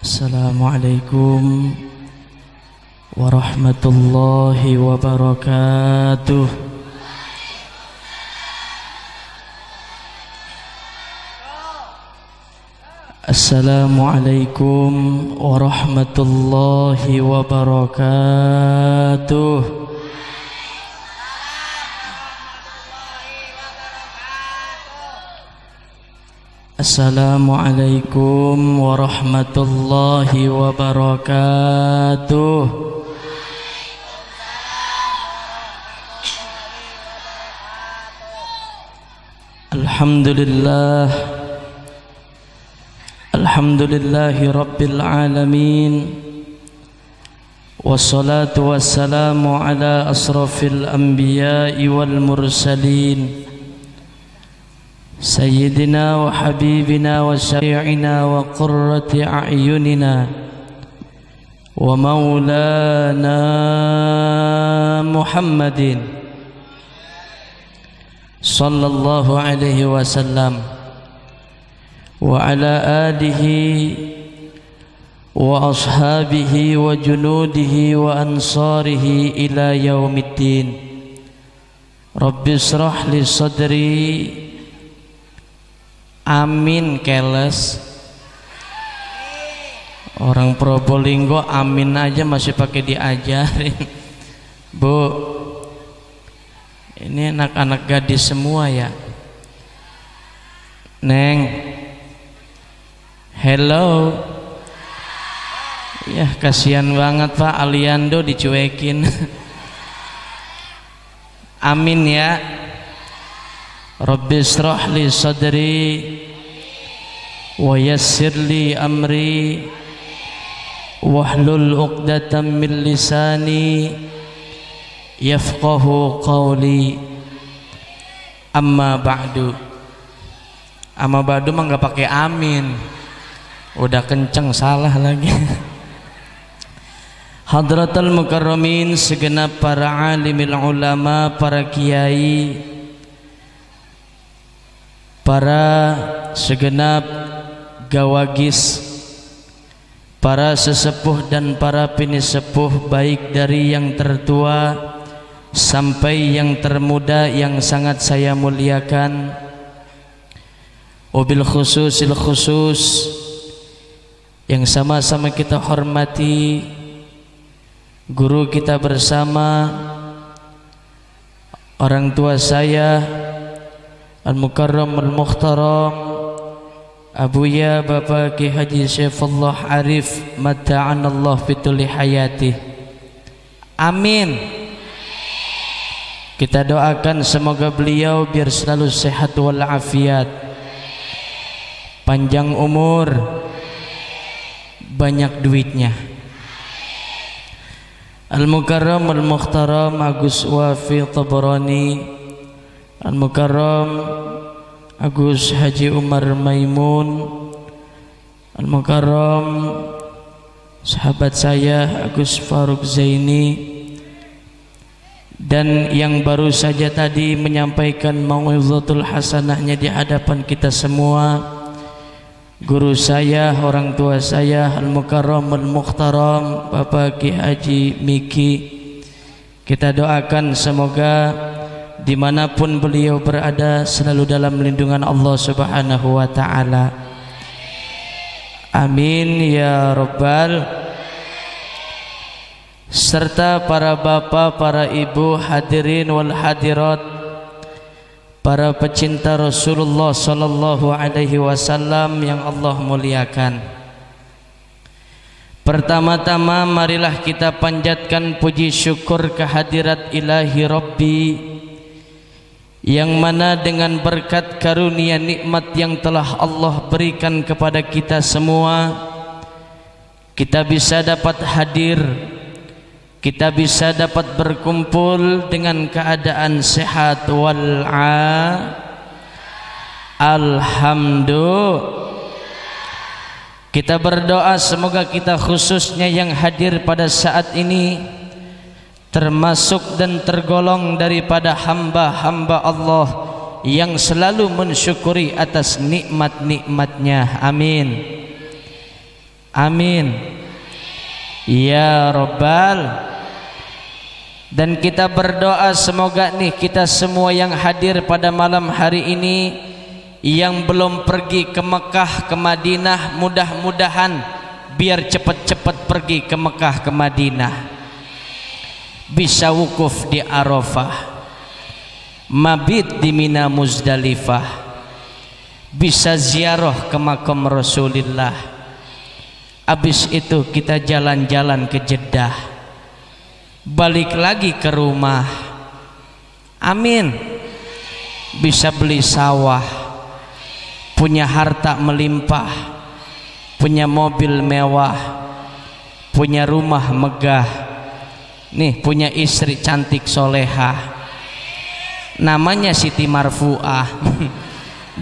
Assalamualaikum warahmatullahi wabarakatuh. Assalamualaikum warahmatullahi wabarakatuh. Assalamualaikum warahmatullahi wabarakatuh. Alhamdulillah, alhamdulillahi rabbil alamin, wassalatu wassalamu ala asrafil anbiya'i wal mursalin, Sayyidina wa habibina wa syafi'ina wa qurrati a'yunina wa maulana Muhammadin sallallahu alaihi wasallam wa ala alihi wa ashabihi wa junudihi wa ansarihi ila yaumiddin. Rabbi israh li sadri. Amin keles. Orang Probolinggo amin aja masih pakai diajarin. Bu, ini anak-anak gadis semua ya. Neng, hello. Ya kasihan banget Pak Aliando dicuekin. Amin ya. Rabbi israh li sadri wa yassir li amri wahlul 'uqdatam min lisani yafqahu qawli. Amma ba'du. Amma ba'du mah enggak pakai amin. Udah kenceng salah lagi. Hadratul mukarramin, segenap para alimil ulama, para kiai, para segenap gawagis, para sesepuh dan para pinisepuh, baik dari yang tertua sampai yang termuda yang sangat saya muliakan. Wabil khususil khusus yang sama-sama kita hormati guru kita bersama, orang tua saya Al-Mukarram Al-Mukhtaram Abuya Bapak Ki Haji Syaifullah Arif Mata'anallah fituli hayati. Amin. Kita doakan semoga beliau biar selalu sehat walafiat, panjang umur, banyak duitnya. Al-Mukarram Al-Mukhtaram Agus Wafi Tabarani, Al-Mukarram Agus Haji Umar Maimun, Al-Mukarram sahabat saya Agus Faruk Zaini, dan yang baru saja tadi menyampaikan mau'izatul hasanahnya di hadapan kita semua, guru saya, orang tua saya Al-Mukarram Al-Mukhtaram Bapak Ki Haji Miki. Kita doakan semoga dimanapun beliau berada selalu dalam lindungan Allah Subhanahu wa ta'ala. Amin ya rabbal. Serta para bapak, para ibu, hadirin wal hadirat, para pecinta Rasulullah sallallahu alaihi wasallam yang Allah muliakan. Pertama-tama marilah kita panjatkan puji syukur kehadirat ilahi Rabbi, yang mana dengan berkat karunia nikmat yang telah Allah berikan kepada kita semua, kita bisa dapat hadir, kita bisa dapat berkumpul dengan keadaan sehat alhamdulillah. Kita berdoa semoga kita khususnya yang hadir pada saat ini termasuk dan tergolong daripada hamba-hamba Allah yang selalu mensyukuri atas nikmat-nikmatnya. Amin. Amin ya Rabbal. Dan kita berdoa semoga nih kita semua yang hadir pada malam hari ini, yang belum pergi ke Mekah, ke Madinah, mudah-mudahan biar cepat-cepat pergi ke Mekah, ke Madinah, bisa wukuf di Arafah, mabit di Mina Muzdalifah, bisa ziarah ke makam Rasulullah. Habis itu kita jalan-jalan ke Jeddah, balik lagi ke rumah. Amin. Bisa beli sawah, punya harta melimpah, punya mobil mewah, punya rumah megah, nih punya istri cantik solehah, namanya Siti Marfuah.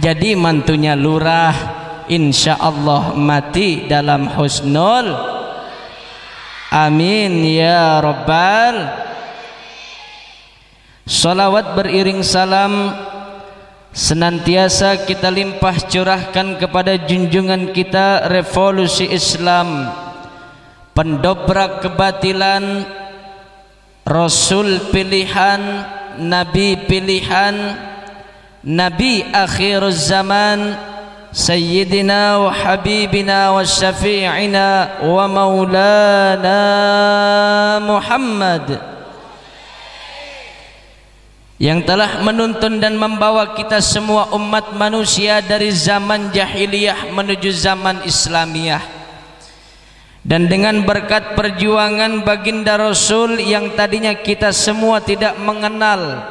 Jadi mantunya lurah, insya Allah mati dalam husnul. Amin ya Rabbal. Salawat beriring salam senantiasa kita limpah curahkan kepada junjungan kita revolusi Islam, pendobrak kebatilan, Rasul pilihan, Nabi pilihan, Nabi akhir zaman, Sayyidina wa Habibina wa Syafi'ina wa Maulana Muhammad, yang telah menuntun dan membawa kita semua umat manusia dari zaman jahiliyah menuju zaman Islamiyah. Dan dengan berkat perjuangan baginda Rasul yang tadinya kita semua tidak mengenal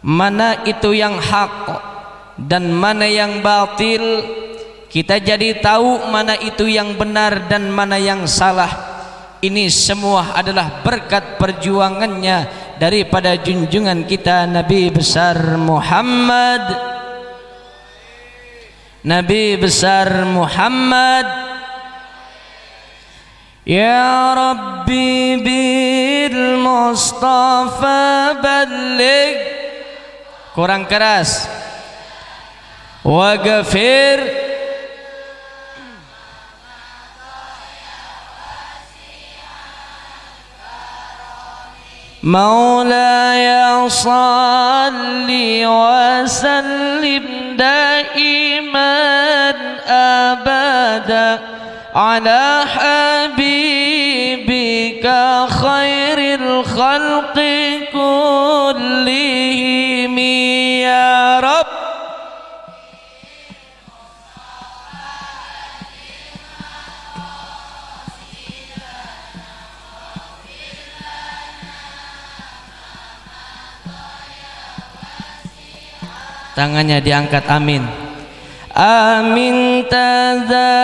mana itu yang hak dan mana yang batil, kita jadi tahu mana itu yang benar dan mana yang salah. Ini semua adalah berkat perjuangannya daripada junjungan kita Nabi besar Muhammad, Nabi besar Muhammad. Ya Rabbi bil Mustafa balligh, kurang keras, waghfir Maulaya salli wa sallim daiman abada ala habibika khairil khalqi kullihim ya Rabb. Tangannya diangkat, amin. Amin tadhakuri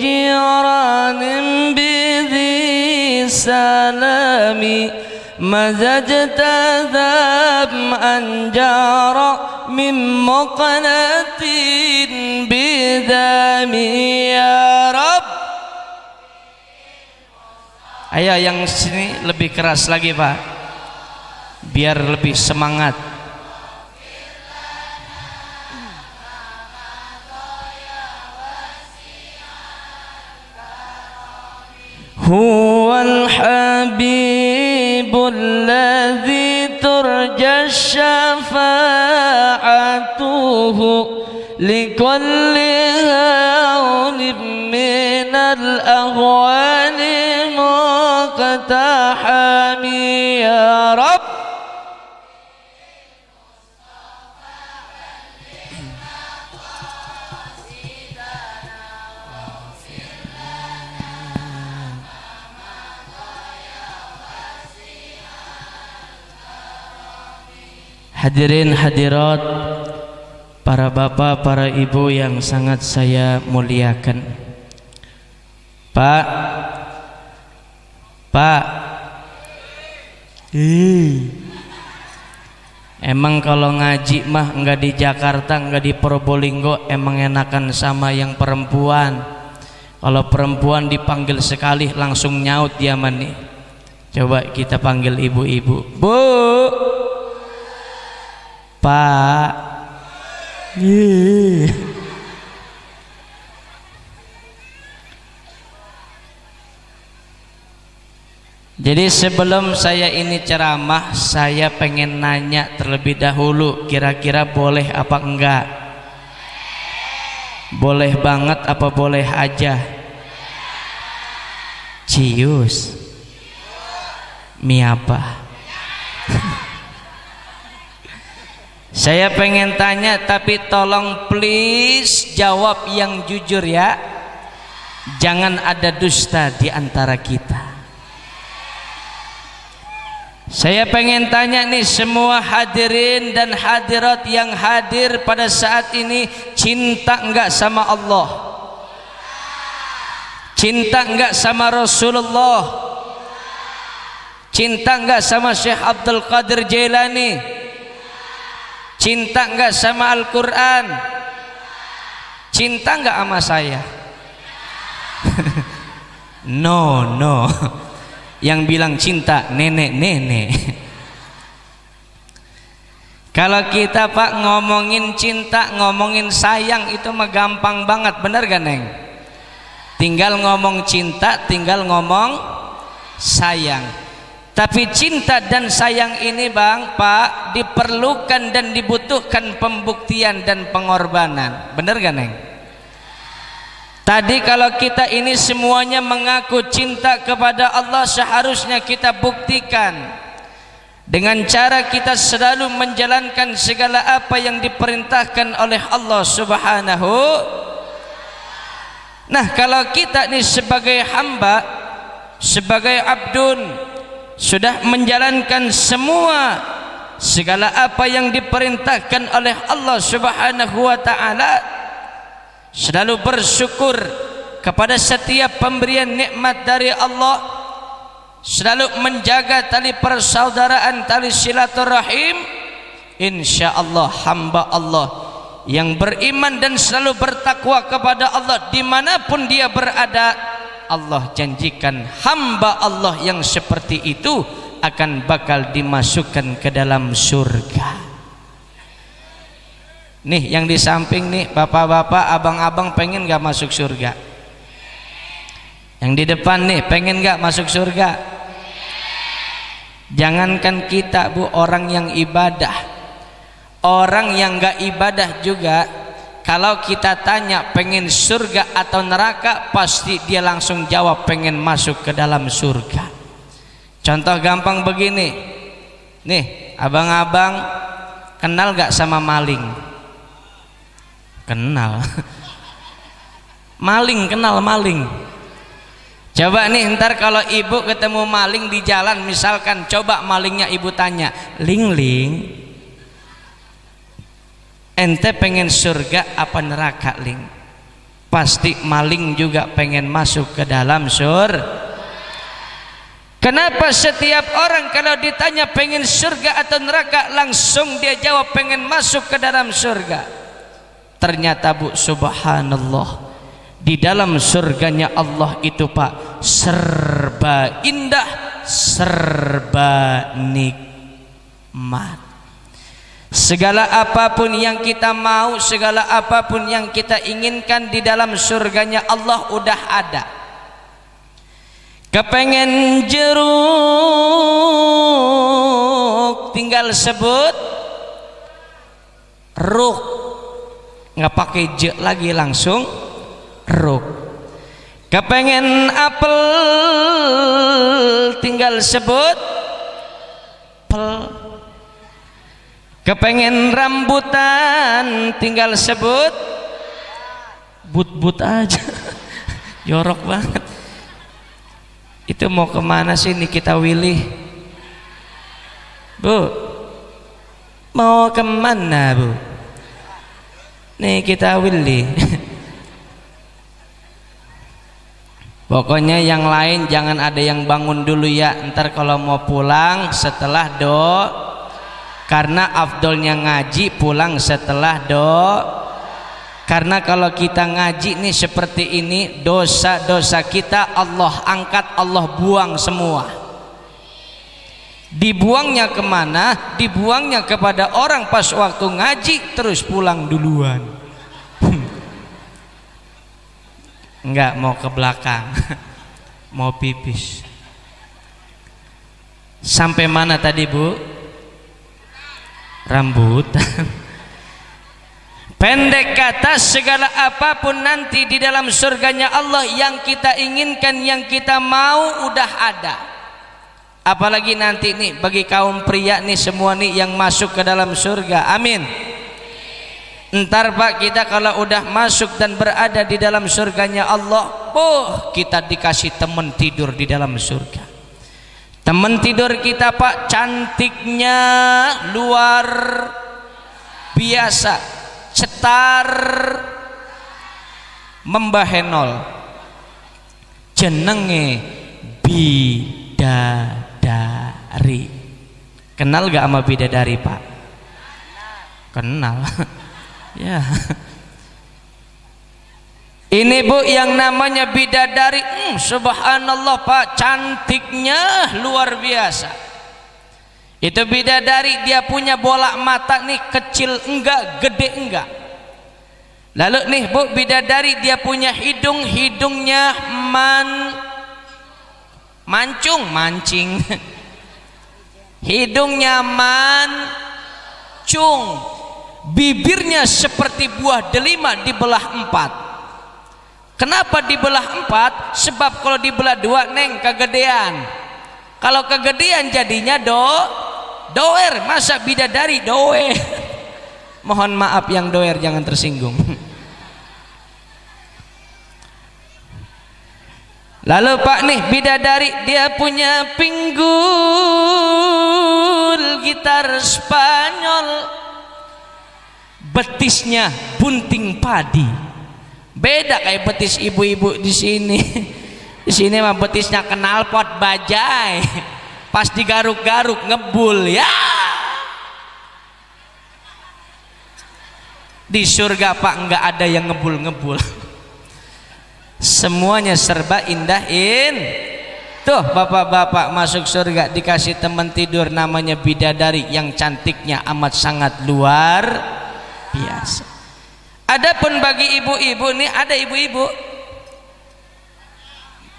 jiranin bidhi salami mazajta dhab anjara min muqnatin bidami ya Rabb. Ayo yang sini lebih keras lagi Pak, biar lebih semangat. Huwal habibul ladzi turja syafa'atuhu likulli hawlin minal ahwali muqtahami ya Rabb. Hadirin hadirat, para bapak, para ibu yang sangat saya muliakan. Pak, emang kalau ngaji mah enggak di Jakarta, enggak di Probolinggo, emang enakan sama yang perempuan. Kalau perempuan dipanggil sekali langsung nyaut dia nih. Coba kita panggil ibu-ibu. Bu, Pak. Jadi sebelum saya ini ceramah, saya pengen nanya terlebih dahulu, kira-kira boleh apa enggak? Boleh banget apa boleh aja? Cius miapa. Saya pengen tanya, tapi tolong please jawab yang jujur ya. Jangan ada dusta di antara kita. Saya pengen tanya nih semua hadirin dan hadirat yang hadir pada saat ini, cinta enggak sama Allah? Cinta enggak sama Rasulullah? Cinta enggak sama Syekh Abdul Qadir Jailani? Cinta enggak sama Al-Quran? Cinta enggak sama saya? No. Yang bilang cinta nenek-nenek. Kalau kita Pak ngomongin cinta, ngomongin sayang itu mah gampang banget, bener gak Neng? Tinggal ngomong cinta, tinggal ngomong sayang. Tapi cinta dan sayang ini Bang, Pak, diperlukan dan dibutuhkan pembuktian dan pengorbanan, bener gak Neng? Tadi kalau kita ini semuanya mengaku cinta kepada Allah, seharusnya kita buktikan dengan cara kita selalu menjalankan segala apa yang diperintahkan oleh Allah Subhanahu. Nah, kalau kita ini sebagai hamba, sebagai abdun, sudah menjalankan segala apa yang diperintahkan oleh Allah Subhanahu wa ta'ala, selalu bersyukur kepada setiap pemberian nikmat dari Allah, selalu menjaga tali persaudaraan, tali silaturahim, insya Allah hamba Allah yang beriman dan selalu bertakwa kepada Allah dimanapun dia berada, Allah janjikan hamba Allah yang seperti itu akan bakal dimasukkan ke dalam surga. Nih yang di samping nih, bapak-bapak, abang-abang pengen gak masuk surga? Yang di depan nih pengen gak masuk surga? Jangankan kita Bu, orang yang ibadah, orang yang gak ibadah juga, kalau kita tanya pengen surga atau neraka, pasti dia langsung jawab pengen masuk ke dalam surga. Contoh gampang begini nih, abang-abang kenal gak sama maling? Kenal. Maling, kenal maling. Coba nih ntar kalau ibu ketemu maling di jalan, misalkan, coba malingnya ibu tanya, Ling, ente pengen surga apa neraka Ling? Pasti maling juga pengen masuk ke dalam surga. Kenapa setiap orang kalau ditanya pengen surga atau neraka, langsung dia jawab pengen masuk ke dalam surga? Ternyata Bu, subhanallah, di dalam surganya Allah itu Pak, serba indah, serba nikmat. Segala apapun yang kita mau, segala apapun yang kita inginkan di dalam surganya Allah udah ada. Kepengen jeruk, tinggal sebut ruk, nggak pakai je lagi, langsung ruk. Kepengen apel, tinggal sebut pel. Kepengen rambutan, tinggal sebut but aja. Jorok banget. Itu mau kemana sih nih kita Willy? Bu, mau kemana Bu? Nih kita Willy. Pokoknya yang lain jangan ada yang bangun dulu ya. Ntar kalau mau pulang setelah karena afdolnya ngaji pulang setelah karena kalau kita ngaji nih seperti ini, dosa-dosa kita Allah angkat, Allah buang semua. Dibuangnya kemana? Dibuangnya kepada orang pas waktu ngaji terus pulang duluan. Enggak, mau ke belakang, mau pipis. Sampai mana tadi Bu? Rambutan. Pendek kata, segala apapun nanti di dalam surganya Allah yang kita inginkan, yang kita mau udah ada. Apalagi nanti nih bagi kaum pria nih semua nih yang masuk ke dalam surga. Amin. Entar Pak, kita kalau udah masuk dan berada di dalam surganya Allah, kita dikasih teman tidur di dalam surga. Teman tidur kita Pak cantiknya luar biasa, cetar membahenol, jenenge bidadari. Kenal gak sama bidadari Pak? Kenal. Ya. Ini Bu yang namanya bidadari, subhanallah Pak, cantiknya luar biasa. Itu bidadari, dia punya bola mata nih, kecil enggak, gede enggak. Lalu nih Bu, bidadari dia punya hidung, hidungnya mancing. Hidungnya mancung. Bibirnya seperti buah delima dibelah 4. Kenapa dibelah 4? Sebab kalau dibelah 2 neng kegedean. Kalau kegedean jadinya doer. Masa bidadari doer? Mohon maaf yang doer jangan tersinggung. Lalu Pak nih bidadari dia punya pinggul gitar Spanyol. Betisnya bunting padi. Beda kayak betis ibu-ibu di sini. Di sini mah betisnya knalpot bajai. Pas digaruk-garuk ngebul ya. Di surga Pak nggak ada yang ngebul-ngebul. Semuanya serba indahin. Tuh bapak-bapak masuk surga dikasih teman tidur namanya bidadari yang cantiknya amat sangat luar biasa. Adapun bagi ibu-ibu nih, ada ibu-ibu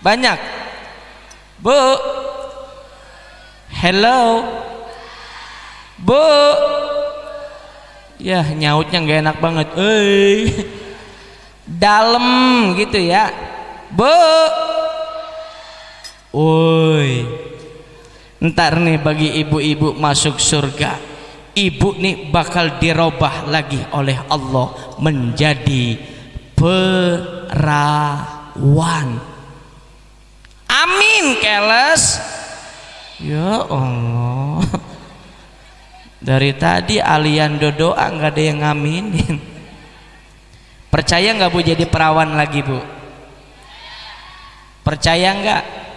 banyak. Bu, hello Bu. Ya nyautnya nggak enak banget. Dalam gitu ya Bu. Woi, ntar nih bagi ibu-ibu masuk surga, ibu nih bakal dirubah lagi oleh Allah menjadi perawan. Amin keles. Ya Allah, dari tadi alian doa nggak ada yang ngaminin. Percaya nggak Bu jadi perawan lagi Bu? Percaya nggak?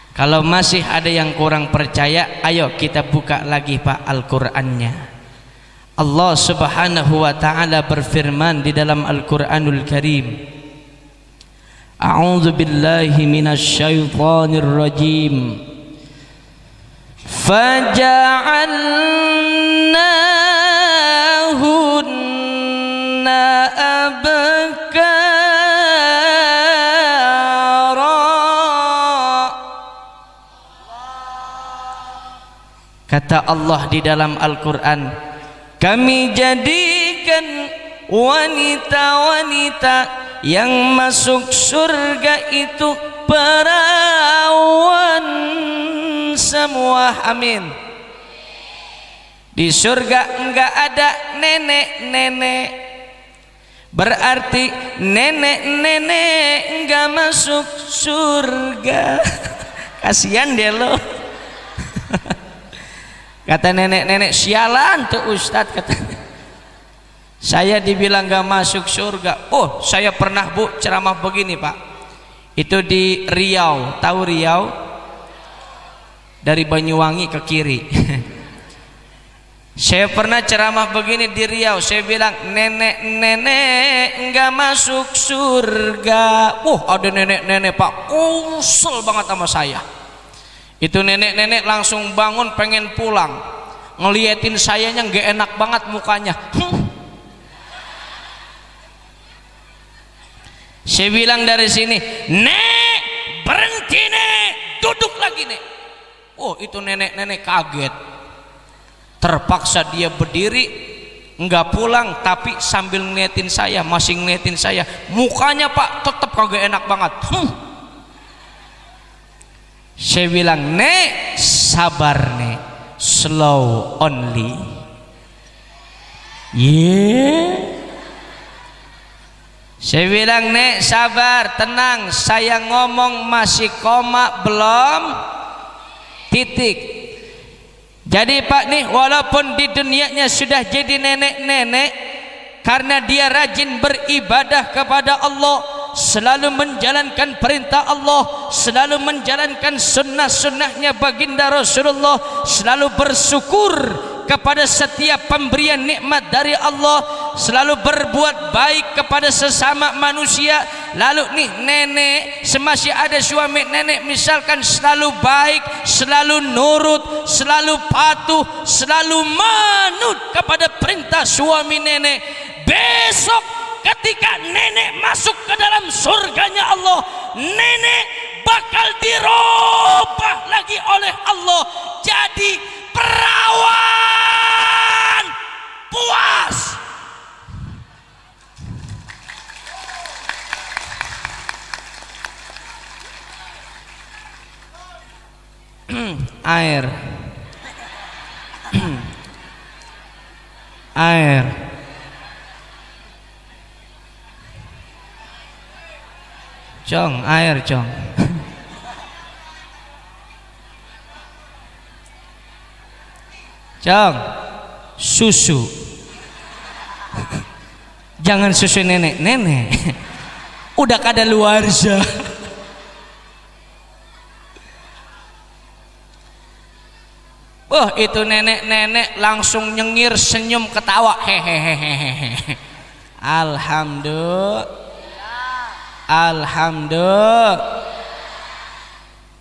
Kalau masih ada yang kurang percaya, ayo kita buka lagi Pak Al-Qur'annya. Allah Subhanahu wa taala berfirman di dalam Al-Qur'anul Karim. A'udzu billahi minasyaitonir rajim. Faja'alnahunna abkara. Kata Allah di dalam Al-Quran, kami jadikan wanita-wanita yang masuk surga itu perawan semua. Amin. Di surga enggak ada nenek-nenek, berarti nenek-nenek enggak masuk surga. Kasihan deh lo. Kata nenek-nenek, sialan tuh Ustadz, katanya. Saya dibilang gak masuk surga. Oh, saya pernah Bu ceramah begini Pak. Itu di Riau, tahu Riau? Dari Banyuwangi ke kiri. Saya pernah ceramah begini di Riau. Saya bilang nenek-nenek gak masuk surga. Ada nenek-nenek Pak, usel banget sama saya. Itu nenek-nenek langsung bangun pengen pulang, ngeliatin sayanya nggak enak banget mukanya. Saya bilang dari sini, Nek, berhenti Nek, duduk lagi Nek. Oh, itu nenek-nenek kaget. Terpaksa dia berdiri, enggak pulang, tapi sambil ngeliatin saya, masih ngeliatin saya. Mukanya Pak tetap kagak enak banget. Saya bilang, "Nek, sabar Nek, slow only." Saya bilang, "Nek, sabar, tenang, saya ngomong masih koma belum titik." Jadi Pak nih, walaupun di dunianya sudah jadi nenek-nenek, karena dia rajin beribadah kepada Allah, selalu menjalankan perintah Allah, selalu menjalankan sunnah-sunnahnya baginda Rasulullah, selalu bersyukur kepada setiap pemberian nikmat dari Allah, selalu berbuat baik kepada sesama manusia. Lalu nih nenek, semasih ada suami nenek misalkan selalu baik, selalu nurut, selalu patuh, selalu manut kepada perintah suami nenek. Besok ketika nenek masuk ke dalam surganya Allah, nenek bakal dirubah lagi oleh Allah jadi perawan puas. Air air Cong, air Cong. Cong, susu. Jangan susu nenek-nenek. Udah kadaluarsa. Wah, itu nenek-nenek langsung nyengir, senyum, ketawa. Hehehehe. Alhamdulillah.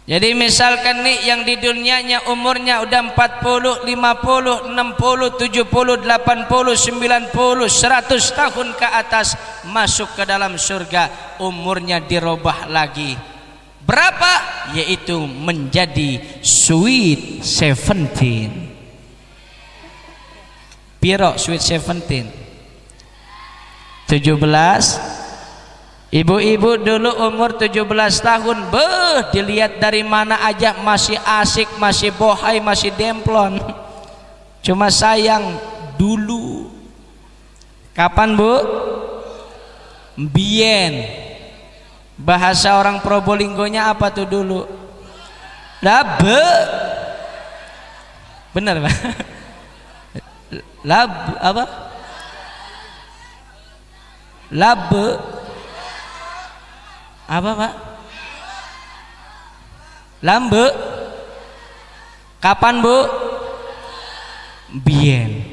Jadi misalkan nih yang di dunianya umurnya udah 40, 50, 60, 70, 80, 90, 100 tahun ke atas, masuk ke dalam surga, umurnya dirubah lagi. Berapa? Yaitu menjadi sweet 17. Piro sweet 17? 17. Ibu-ibu dulu umur 17 tahun, dilihat dari mana aja masih asik, masih bohai, masih demplon. Cuma sayang dulu. Kapan Bu? Bien. Bahasa orang Probolinggonya apa tuh dulu? Labe. Benar Pak? Lab apa? Labe. Apa Pak? Lambe. Kapan Bu? Bien.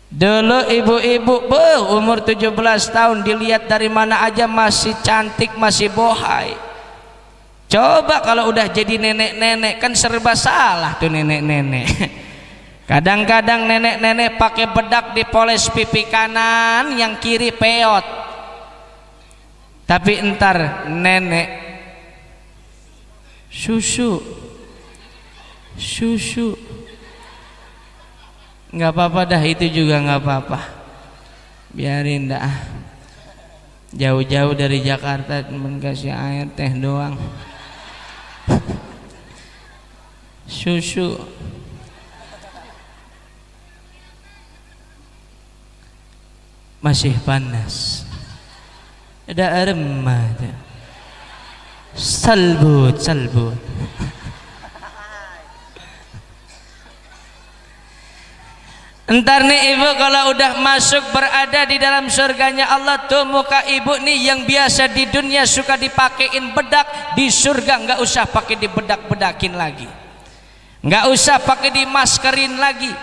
Dulu ibu-ibu umur 17 tahun dilihat dari mana aja masih cantik, masih bohai. Coba kalau udah jadi nenek-nenek, kan serba salah tuh nenek-nenek. Kadang-kadang nenek-nenek pakai bedak dipoles pipi kanan, yang kiri peot. Tapi entar nenek susu nggak apa-apa dah, itu juga nggak apa-apa, biarin dah. Jauh-jauh dari Jakarta cuma kasih air teh doang. Susu masih panas, ada aroma, salbut. Entar nih ibu kalau udah masuk berada di dalam surganya Allah, tuh muka ibu nih yang biasa di dunia suka dipakein bedak, di surga nggak usah pakai dibedak-bedakin lagi, nggak usah pakai dimaskerin lagi,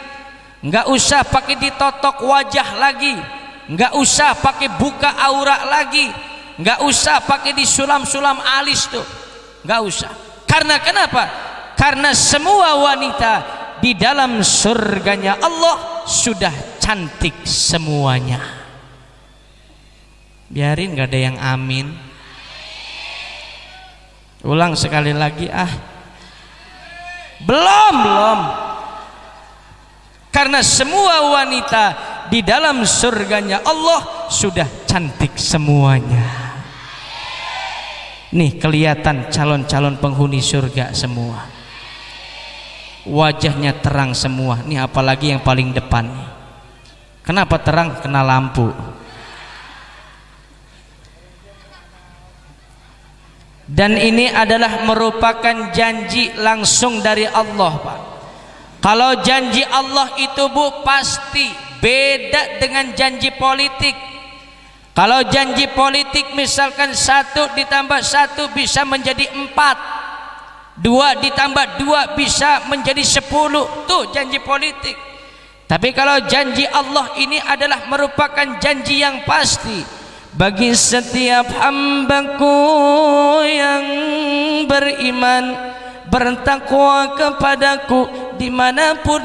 nggak usah pakai ditotok wajah lagi, nggak usah pakai buka aurat lagi, nggak usah pakai disulam-sulam alis tuh, nggak usah. Karena kenapa? Karena semua wanita di dalam surganya Allah sudah cantik semuanya. Biarin, gak ada yang amin. Ulang sekali lagi Belum. Karena semua wanita di dalam surganya Allah sudah cantik semuanya. Nih kelihatan calon-calon penghuni surga semua, wajahnya terang semua. Nih apalagi yang paling depan nih. Kenapa terang? Kena lampu. Dan ini adalah merupakan janji langsung dari Allah, Pak. Kalau janji Allah itu, Bu, pasti beda dengan janji politik. Kalau janji politik misalkan 1 ditambah 1 bisa menjadi 4, 2 ditambah 2 bisa menjadi 10. Tuh janji politik. Tapi kalau janji Allah ini adalah merupakan janji yang pasti bagi setiap hambaku yang beriman, bertakwa kepadaku dimanapun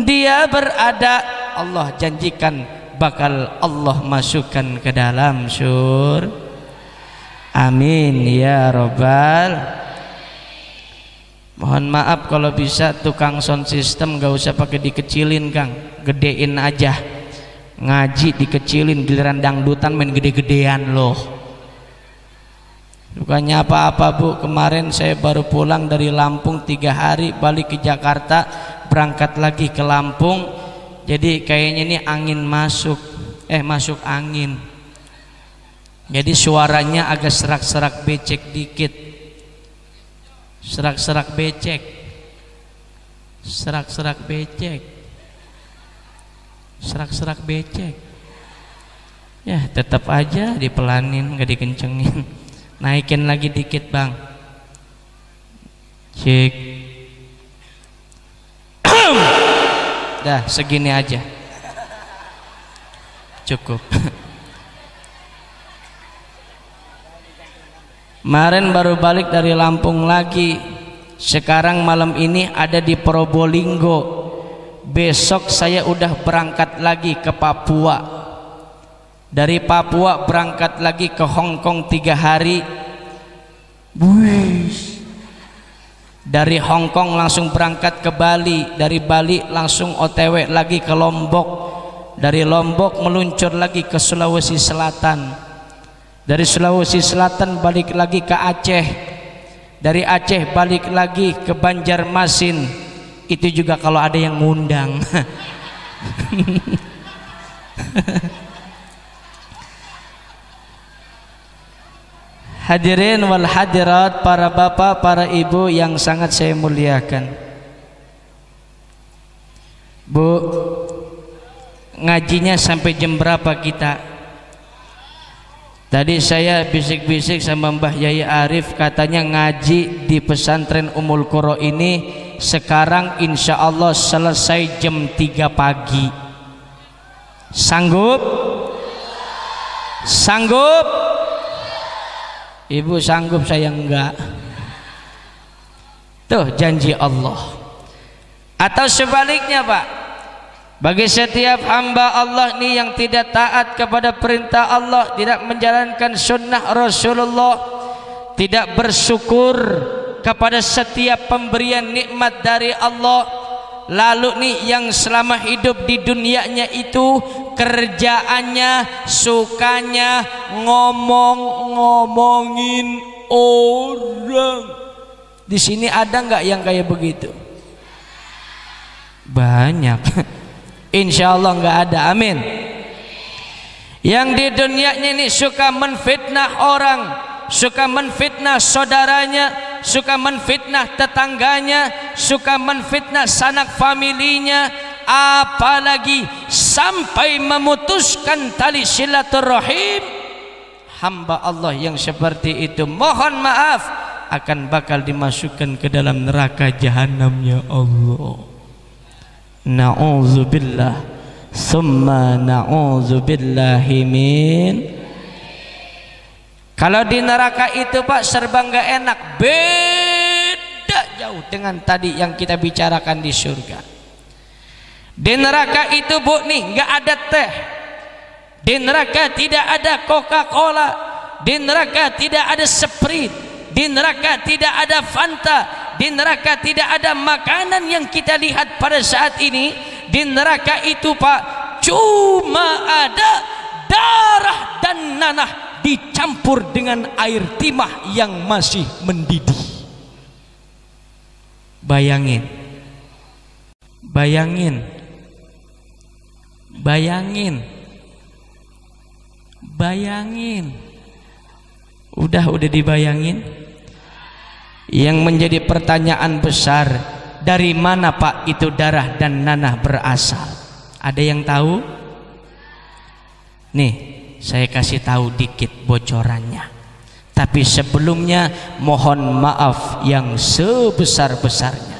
dia berada. Allah janjikan bakal Allah masukkan ke dalam surga. Amin ya robbal. Mohon maaf kalau bisa tukang sound system gak usah pakai dikecilin, Kang, gedein aja. Ngaji dikecilin, giliran dangdutan main gede-gedean loh. Bukannya apa-apa, Bu. Kemarin saya baru pulang dari Lampung 3 hari, balik ke Jakarta, berangkat lagi ke Lampung. Jadi kayaknya ini angin masuk angin. Jadi suaranya agak serak-serak becek dikit. Serak-serak becek. Serak-serak becek. Serak-serak becek. Ya tetap aja dipelanin, gak dikencengin. Naikin lagi dikit, Bang. Cek. Dah segini aja cukup. Kemarin baru balik dari Lampung lagi. Sekarang malam ini ada di Probolinggo. Besok saya udah berangkat lagi ke Papua. Dari Papua berangkat lagi ke Hong Kong 3 hari. Wih. Dari Hong Kong langsung berangkat ke Bali, dari Bali langsung OTW lagi ke Lombok, dari Lombok meluncur lagi ke Sulawesi Selatan, dari Sulawesi Selatan balik lagi ke Aceh, dari Aceh balik lagi ke Banjarmasin. Itu juga kalau ada yang ngundang. Hadirin wal hadirat, para bapak, para ibu yang sangat saya muliakan. Bu, ngajinya sampai jam berapa kita? Tadi saya bisik-bisik sama Mbah Yai Arif, katanya ngaji di pesantren Ummul Qura ini sekarang insya Allah selesai jam 3 pagi. Sanggup? Sanggup? Ibu sanggup, saya enggak. Tuh janji Allah. Atau sebaliknya, Pak, bagi setiap hamba Allah nih yang tidak taat kepada perintah Allah, tidak menjalankan sunnah Rasulullah, tidak bersyukur kepada setiap pemberian nikmat dari Allah, lalu nih yang selama hidup di dunianya itu kerjaannya sukanya ngomongin orang. Di sini ada nggak yang kayak begitu? Banyak. Insya Allah nggak ada. Amin. Yang di dunianya ini suka menfitnah orang, suka menfitnah saudaranya, suka menfitnah tetangganya, suka menfitnah sanak familinya, apalagi sampai memutuskan tali silaturahim. Hamba Allah yang seperti itu, mohon maaf, akan bakal dimasukkan ke dalam neraka jahanamnya Allah. Na'udzubillah, summa na'udzubillahi min. Kalau di neraka itu, Pak, serba nggak enak, beda jauh dengan tadi yang kita bicarakan di surga. Di neraka itu, Bu, nih nggak ada teh. Di neraka tidak ada Coca-Cola. Di neraka tidak ada Sprite. Di neraka tidak ada Fanta. di neraka tidak ada makanan yang kita lihat pada saat ini. Di neraka itu Pak, cuma ada darah dan nanah dicampur dengan air timah yang masih mendidih. Bayangin, bayangin, bayangin, bayangin. Udah dibayangin. Yang menjadi pertanyaan besar, dari mana Pak itu darah dan nanah berasal? Ada yang tahu? Nih, saya kasih tahu dikit bocorannya. Tapi sebelumnya mohon maaf yang sebesar-besarnya.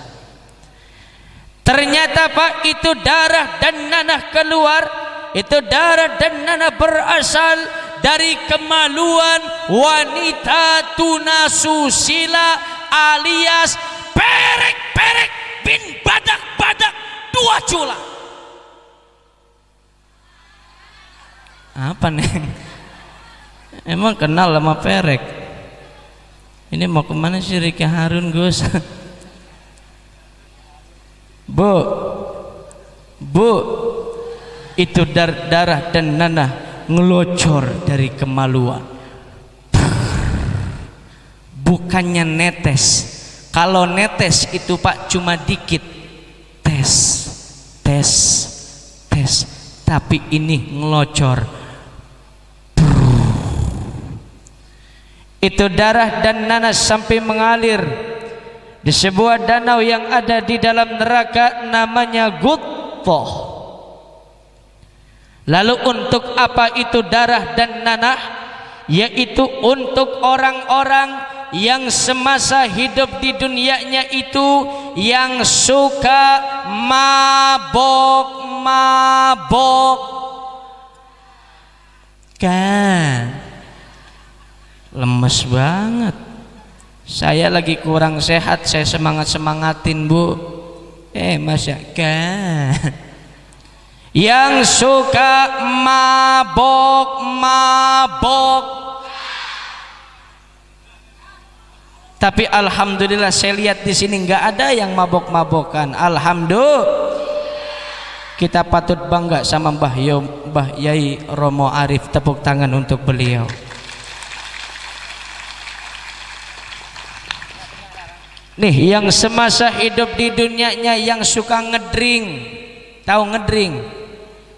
Ternyata Pak, itu darah dan nanah keluar, itu darah dan nanah berasal dari kemaluan wanita tunasusila alias perek-perek bin badak-badak 2 cula. Apa Neng? Emang kenal sama perek? Ini mau kemana sih Rika Harun Gus? Bu, itu darah dan nanah ngelocor dari kemaluan. Bukannya netes. Kalau netes itu Pak cuma dikit, tes. Tapi ini ngelocor. Itu darah dan nanah sampai mengalir di sebuah danau yang ada di dalam neraka, namanya Guttah. Lalu untuk apa itu darah dan nanah? Yaitu untuk orang-orang yang semasa hidup di dunianya itu yang suka mabok kan. Lemes banget. Saya lagi kurang sehat, saya semangatin Bu. Masa kan? Yang suka mabok. Tapi alhamdulillah saya lihat di sini nggak ada yang mabok-mabokan. Alhamdulillah. Kita patut bangga sama Mbah Yai Romo Arif. Tepuk tangan untuk beliau. Nih, yang semasa hidup di dunianya yang suka ngedring, tahu ngedring,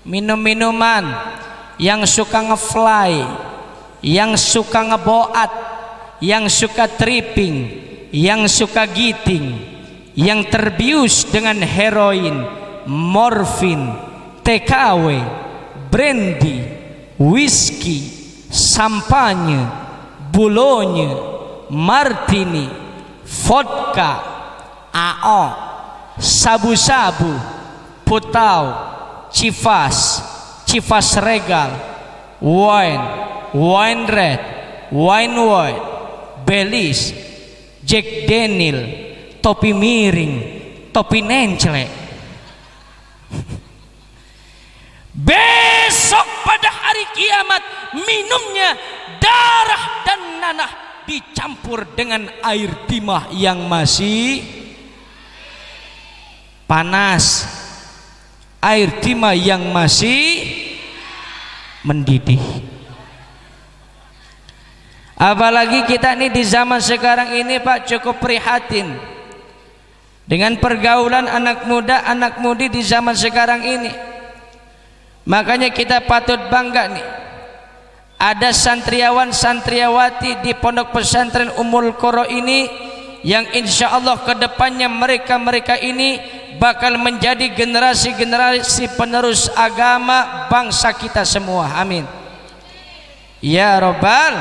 minum-minuman, yang suka ngefly, yang suka ngeboat, yang suka tripping, yang suka giting, yang terbius dengan heroin, morfin, TKW, brandy, whisky, sampanye, bulonye, martini, vodka, AO, sabu-sabu, putau, Chivas regal, wine red, wine white, Baileys, Jack Daniel, topi miring, topi nenclek. Besok pada hari kiamat minumnya darah dan nanah dicampur dengan air timah yang masih panas, air timah yang masih mendidih. Apalagi kita ini di zaman sekarang ini Pak, cukup prihatin dengan pergaulan anak muda, anak mudi di zaman sekarang ini. Makanya kita patut bangga nih, ada santriawan santriawati di pondok pesantren Ummul Qura ini yang insya Allah kedepannya mereka ini bakal menjadi generasi penerus agama bangsa kita semua. Amin ya Rabbal.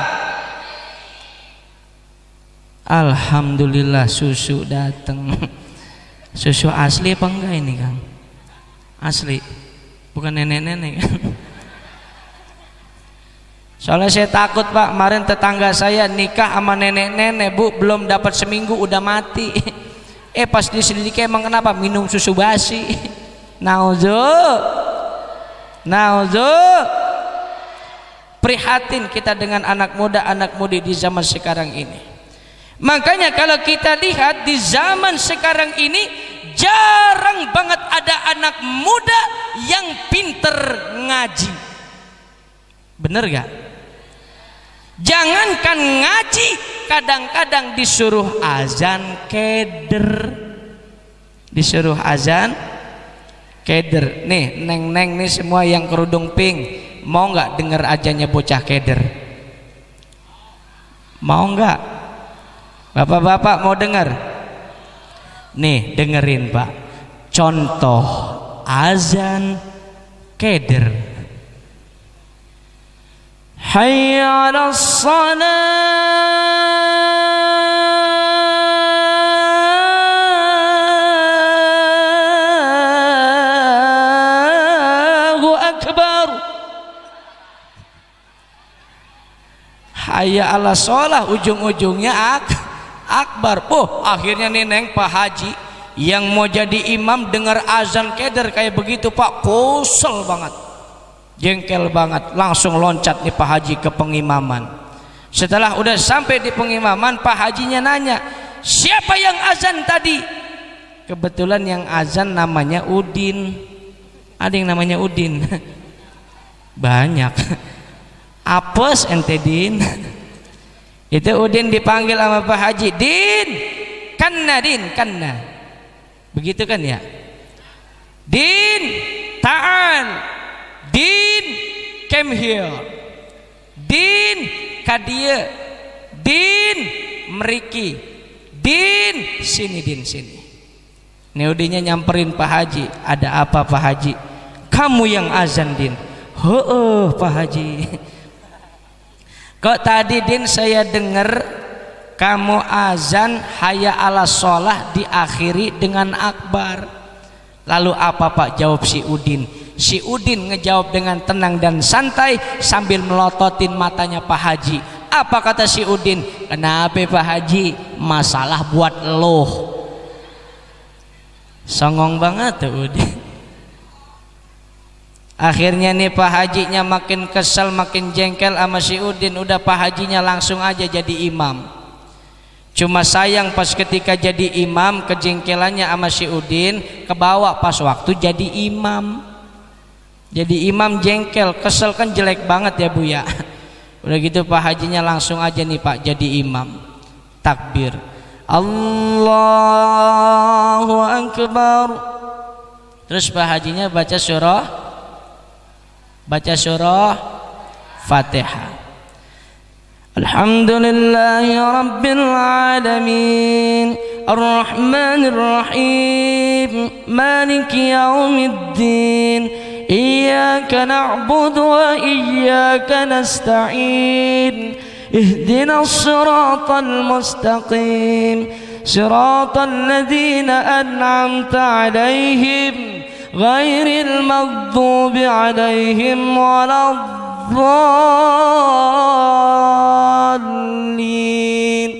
Alhamdulillah susu datang. Susu asli apa enggak ini Kang? Asli, bukan nenek-nenek. Soalnya saya takut Pak, kemarin tetangga saya nikah sama nenek-nenek Bu, belum dapat seminggu udah mati. Pas diselidiki emang kenapa? Minum susu basi. Nauzu. Prihatin kita dengan anak muda, anak mudi di zaman sekarang ini. Makanya kalau kita lihat di zaman sekarang ini jarang banget ada anak muda yang pinter ngaji. Bener gak? Jangankan ngaji, kadang-kadang disuruh azan keder. Disuruh azan keder. Nih neng-neng nih semua yang kerudung pink, mau nggak denger ajannya bocah keder? Mau nggak? Bapak-bapak mau denger? Nih dengerin Pak, contoh azan keder. Hayya 'alas Allahu akbar. Hayya 'alas shalah, ujung-ujungnya akbar. Akhirnya nih neng Pak Haji yang mau jadi imam dengar azan keder kayak begitu Pak, kesel banget, jengkel banget, langsung loncat nih Pak Haji ke pengimaman. Setelah udah sampai di pengimaman, Pak Hajinya nanya, siapa yang azan tadi? Kebetulan yang azan namanya Udin. Ada yang namanya Udin? Banyak. Apes ente Din? Itu Udin dipanggil sama Pak Haji, Din, kanna. Begitu kan ya? Din, ta'al. Din, came here. Din, kadia. Din, meriki. Din, sini Din, sini. Udinnya nyamperin Pak Haji. Ada apa Pak Haji? Kamu yang azan Din. Pak Haji. Kok tadi Din saya dengar kamu azan hayya 'alas shalah diakhiri dengan akbar. Lalu apa Pak jawab si Udin? Si Udin ngejawab dengan tenang dan santai sambil melototin matanya Pak Haji. Apa kata si Udin? Kenapa Pak Haji? Masalah buat lo. Songong banget tuh Udin. Akhirnya nih Pak Hajinya makin kesel, makin jengkel sama si Udin. Udah Pak Hajinya langsung aja jadi imam. Cuma sayang pas ketika jadi imam, kejengkelannya sama si Udin kebawa pas waktu jadi imam. Jadi imam jengkel, kesel kan jelek banget ya Bu ya. Udah gitu Pak Hajinya langsung aja nih Pak jadi imam. Takbir, Allahu Akbar. Terus Pak Hajinya baca surah Fatihah. Alhamdulillahi Rabbil Alamin, Ar-Rahmanir Rahim, Maliki Yawmiddin, Iyyaka na'budu wa iyyaka nasta'in, Ihdinas siratal mustaqim, Siratal ladzina an'amta 'alaihim ghairil maghdubi 'alaihim waladdallin.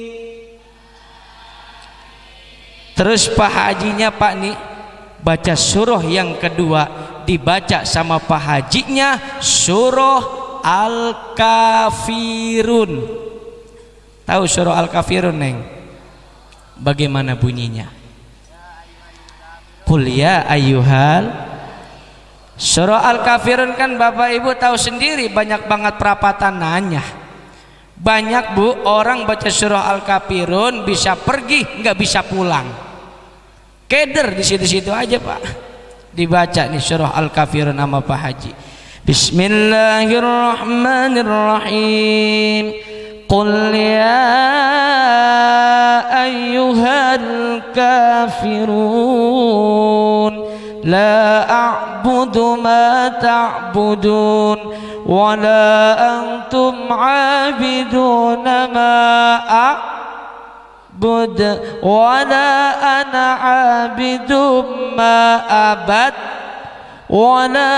Terus Pak Hajinya Pak nih baca surah yang kedua, dibaca sama Pak Hajinya surah Al-Kafirun. Tahu surah Al-Kafirun neng? Bagaimana bunyinya? Qul ya ayyuhal. Surah Al-Kafirun kan Bapak Ibu tahu sendiri, banyak banget perapatan nanya. Banyak Bu orang baca surah Al-Kafirun bisa pergi nggak bisa pulang. Keder di situ-situ aja Pak. Dibaca nih surah Al-Kafirun sama Pak Haji. Bismillahirrahmanirrahim. Qul ya ayyuhal kafirun la a'budu ma ta'budun wa la antum 'abiduna ma a'bud wa la ana 'abidum ma abad wa la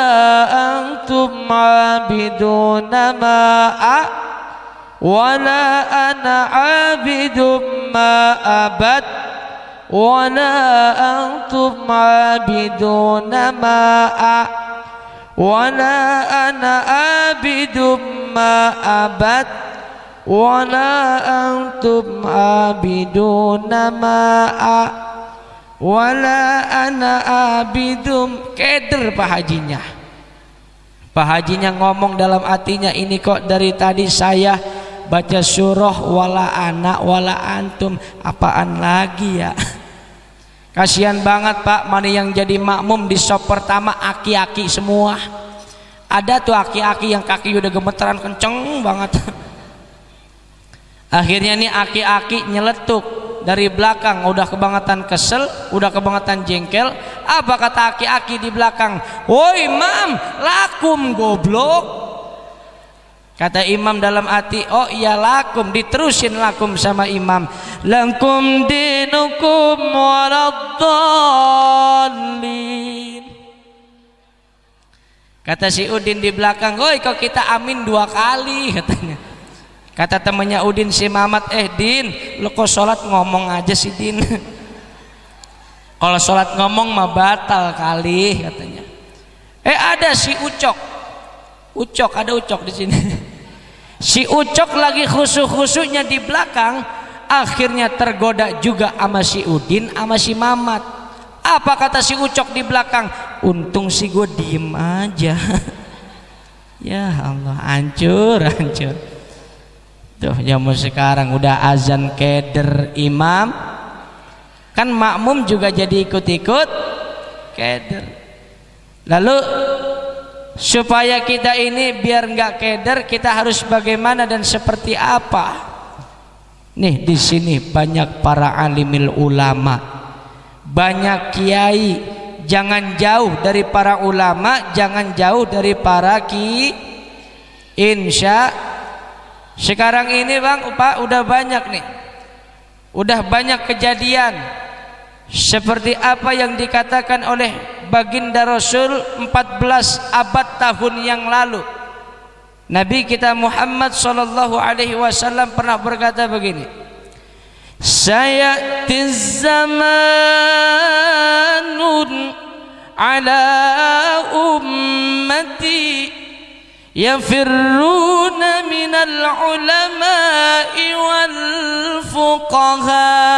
antum 'abiduna ma wala ana 'abidum ma abad wala antum 'abiduna ma wala ana 'abidum ma abad wala antum abiduna ma'a wala ana abidum. Keder Pak Hajinya. Pak Hajinya ngomong dalam hatinya, ini kok dari tadi saya baca surah wala ana wala antum, apaan lagi ya. Kasihan banget Pak, mana yang jadi makmum di sop pertama aki-aki semua. Ada tuh aki-aki yang kaki udah gemeteran kenceng banget. Akhirnya nih aki-aki nyeletuk dari belakang, udah kebangetan kesel, udah kebangetan jengkel. Apa kata aki-aki di belakang? Woi imam, lakum goblok. Kata imam dalam hati, oh iya lakum, diterusin lakum sama imam. Lakum dinukum waladdallin. Kata si Udin di belakang, oi kok kita amin 2 kali katanya. Kata temannya Udin si Mamat, Din, lu kok sholat ngomong aja sih Din. Kalau sholat ngomong mah batal kali katanya. Ada si Ucok. Ada Ucok di sini. Si Ucok lagi khusyuk-khusyuknya di belakang, akhirnya tergoda juga sama si Udin sama si Mamat. Apa kata si Ucok di belakang? Untung sih gue diem aja. Ya Allah, hancur. Tuh zaman sekarang udah azan keder imam, kan makmum juga jadi ikut-ikut keder. Lalu supaya kita ini biar nggak keder, kita harus bagaimana dan seperti apa? Nih di sini banyak para alimil ulama, banyak kiai. Jangan jauh dari para ulama, jangan jauh dari para ki. Insya sekarang ini Bang Pak udah banyak nih, udah banyak kejadian seperti apa yang dikatakan oleh baginda Rasul 14 abad tahun yang lalu. Nabi kita Muhammad sallallahu alaihi wasallam pernah berkata begini, sayatiz zamanun ala ummati yafirruna minal ulama'i wal fuqaha.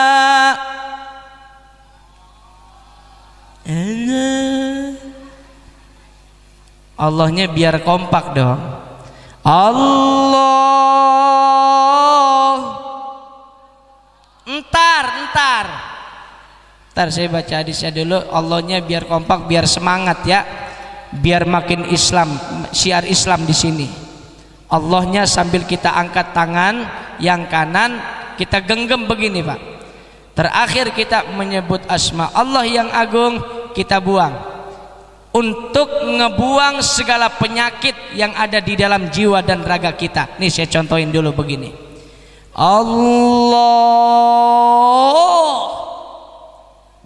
Allahnya biar kompak dong. Allah. Ntar saya baca hadisnya dulu. Allahnya biar kompak, biar semangat ya, biar makin Islam, syiar Islam di sini. Allahnya sambil kita angkat tangan yang kanan, kita genggam begini Pak. Terakhir kita menyebut asma Allah yang agung, kita buang untuk ngebuang segala penyakit yang ada di dalam jiwa dan raga kita. Nih saya contohin dulu begini. Allah.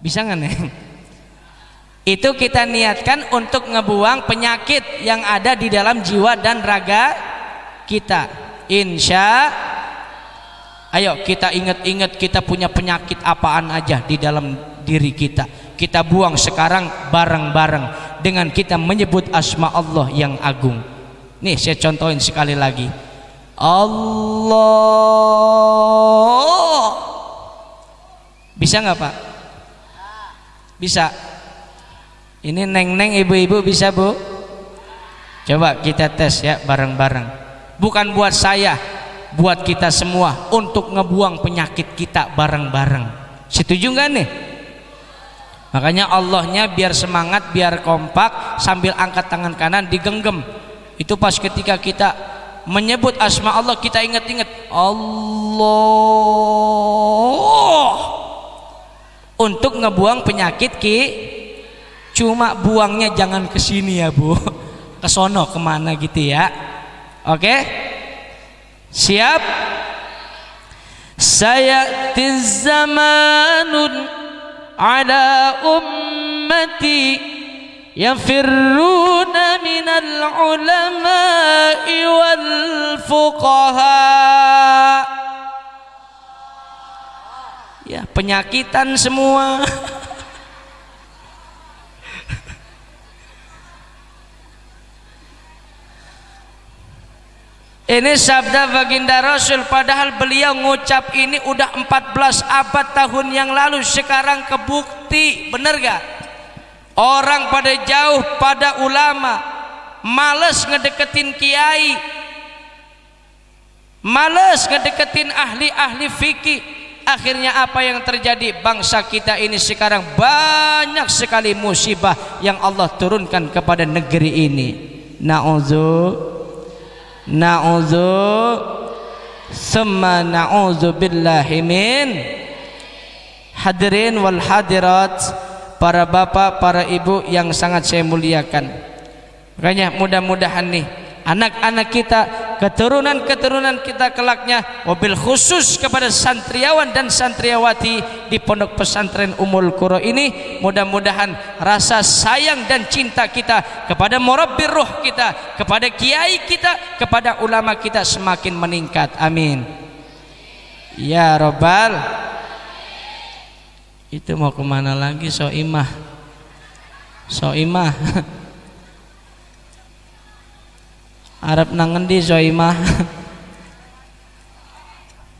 Bisa nggak nih? Itu kita niatkan untuk ngebuang penyakit yang ada di dalam jiwa dan raga kita. Insya. Ayo kita ingat-ingat kita punya penyakit apaan aja di dalam diri kita. Kita buang sekarang bareng-bareng dengan kita menyebut asma Allah yang agung. Nih saya contohin sekali lagi. Allah. Bisa nggak Pak? Bisa. Ini neng-neng ibu-ibu bisa Bu? Coba kita tes ya bareng-bareng. Bukan buat saya, buat kita semua untuk ngebuang penyakit kita bareng-bareng. Setuju nggak nih? Makanya Allahnya biar semangat, biar kompak, sambil angkat tangan kanan digenggam. Itu pas ketika kita menyebut asma Allah, kita ingat-ingat Allah untuk ngebuang penyakit cuma buangnya jangan ke sini ya Bu, ke sono kemana gitu ya. Oke? Siap? Sayatiz zamanun ala ummati yafirruna minal ulama'i wal fuqaha. Ya, penyakitan semua. Ini sabda baginda Rasul, padahal beliau ngucap ini udah 14 abad tahun yang lalu. Sekarang kebukti, bener gak? Orang pada jauh pada ulama, males ngedeketin kiai, males ngedeketin ahli-ahli fikih. Akhirnya apa yang terjadi? Bangsa kita ini sekarang banyak sekali musibah yang Allah turunkan kepada negeri ini. Summa na'udzu billahi min. Hadirin wal hadirat, para bapak, para ibu yang sangat saya muliakan. Makanya mudah-mudahan nih anak-anak kita, keturunan-keturunan kita kelaknya, wabil khusus kepada santriawan dan santriawati di Pondok Pesantren Ummul Qura ini, mudah-mudahan rasa sayang dan cinta kita kepada murabbir ruh kita, kepada kiai kita, kepada ulama kita semakin meningkat. Amin ya robbal. Itu mau kemana lagi? Soimah Arab nangendi Soimah.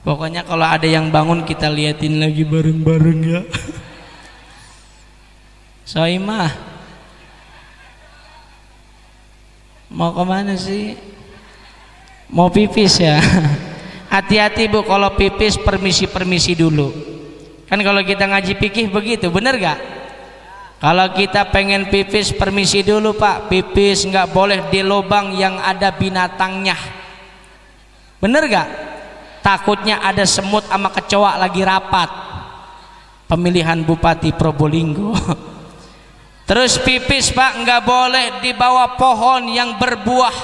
Pokoknya kalau ada yang bangun kita liatin lagi bareng-bareng ya. Soimah mau kemana sih? Mau pipis ya? Hati-hati bu, kalau pipis permisi dulu. Kan kalau kita ngaji fikih begitu, bener gak? Kalau kita pengen pipis permisi dulu pak. Pipis nggak boleh di lubang yang ada binatangnya. Bener gak? Takutnya ada semut sama kecoa lagi rapat pemilihan Bupati Probolinggo. Terus pipis pak nggak boleh di bawah pohon yang berbuah.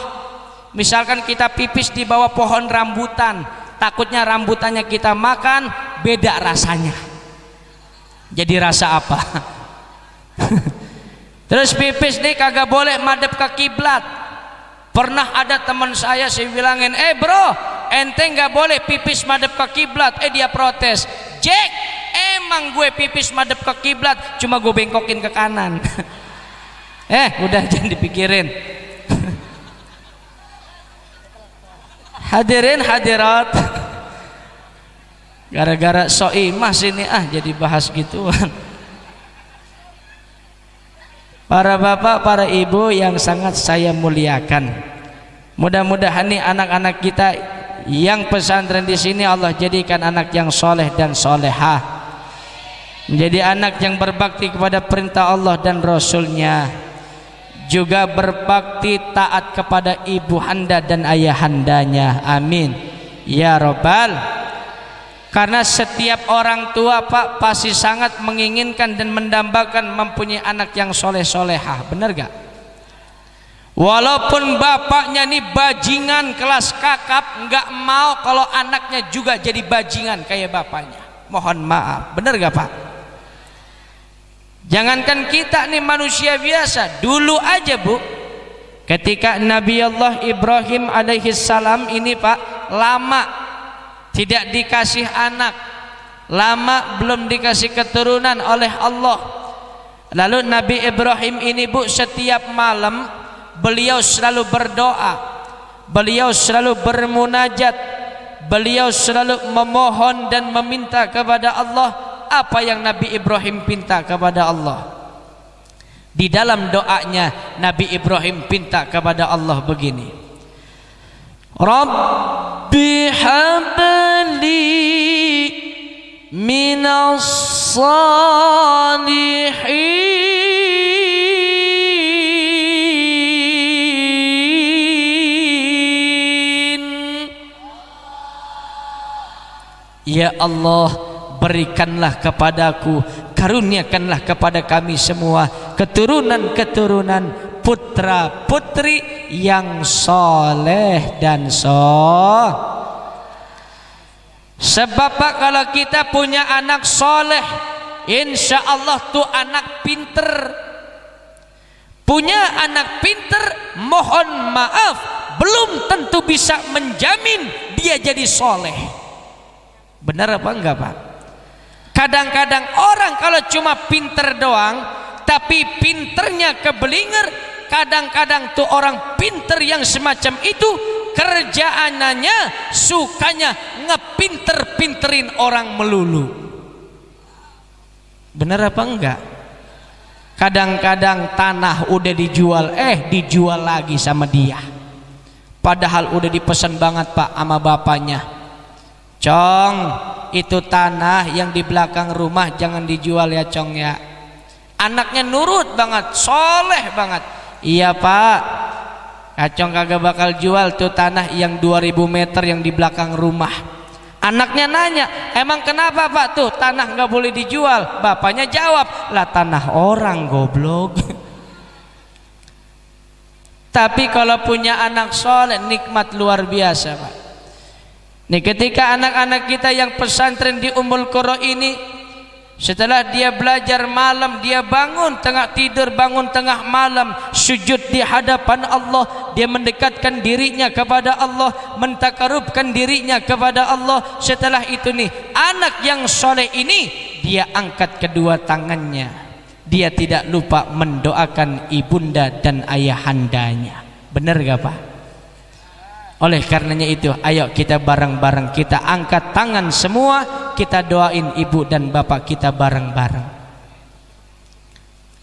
Misalkan kita pipis di bawah pohon rambutan, takutnya rambutannya kita makan beda rasanya. Jadi rasa apa? Terus pipis nih kagak boleh madep ke kiblat. Pernah ada teman saya bilangin, bro, ente nggak boleh pipis madep ke kiblat. Dia protes, Jack, emang gue pipis madep ke kiblat, cuma gue bengkokin ke kanan. Udah jangan dipikirin. Hadirin hadirat, gara-gara Soimah sini jadi bahas gituan. Para bapak, para ibu yang sangat saya muliakan, mudah-mudahan nih anak-anak kita yang pesantren di sini Allah jadikan anak yang soleh dan solehah, menjadi anak yang berbakti kepada perintah Allah dan Rasulnya, juga berbakti taat kepada ibu handa dan ayahandanya. Amin ya robbal. Karena setiap orang tua pak pasti sangat menginginkan dan mendambakan mempunyai anak yang soleh-solehah, bener gak? Walaupun bapaknya nih bajingan kelas kakap, nggak mau kalau anaknya juga jadi bajingan kayak bapaknya. Mohon maaf, bener gak pak? Jangankan kita nih manusia biasa, dulu aja bu, ketika Nabi Allah Ibrahim alaihissalam ini pak lama tidak dikasih anak, lama belum dikasih keturunan oleh Allah. Lalu Nabi Ibrahim ini bu, setiap malam beliau selalu berdoa, beliau selalu bermunajat, beliau selalu memohon dan meminta kepada Allah. Apa yang Nabi Ibrahim pinta kepada Allah? Di dalam doanya Nabi Ibrahim pinta kepada Allah begini, Rabbi habli minas salihin. Ya Allah, berikanlah kepadaku, karuniakanlah kepada kami semua keturunan-keturunan, putra putri yang soleh dan sebab pak kalau kita punya anak soleh, insya Allah tuh anak pinter. Punya anak pinter, mohon maaf, belum tentu bisa menjamin dia jadi soleh. Benar apa enggak pak? Kadang-kadang orang kalau cuma pinter doang tapi pinternya kebelinger, kadang-kadang tuh orang pinter yang semacam itu kerjaannya sukanya ngepinter-pinterin orang melulu. Bener apa enggak? Kadang-kadang tanah udah dijual, dijual lagi sama dia. Padahal udah dipesan banget Pak sama bapaknya, Cong, itu tanah yang di belakang rumah jangan dijual ya Cong ya. Anaknya nurut banget, soleh banget. Iya Pak, Kacong kagak bakal jual tuh tanah yang 2000 meter yang di belakang rumah. Anaknya nanya, emang kenapa Pak tuh tanah nggak boleh dijual? Bapaknya jawab, lah tanah orang goblok. Tapi kalau punya anak soleh nikmat luar biasa Pak. Nih ketika anak-anak kita yang pesantren di Ummul Qura ini, setelah dia belajar malam, dia bangun tengah tidur, bangun tengah malam, sujud di hadapan Allah, dia mendekatkan dirinya kepada Allah, mentakarubkan dirinya kepada Allah. Setelah itu nih, anak yang soleh ini, dia angkat kedua tangannya, dia tidak lupa mendoakan ibunda dan ayahandanya. Benar gak Pak? Oleh karenanya itu, ayo kita bareng-bareng, kita angkat tangan semua, kita doain ibu dan bapak kita bareng-bareng.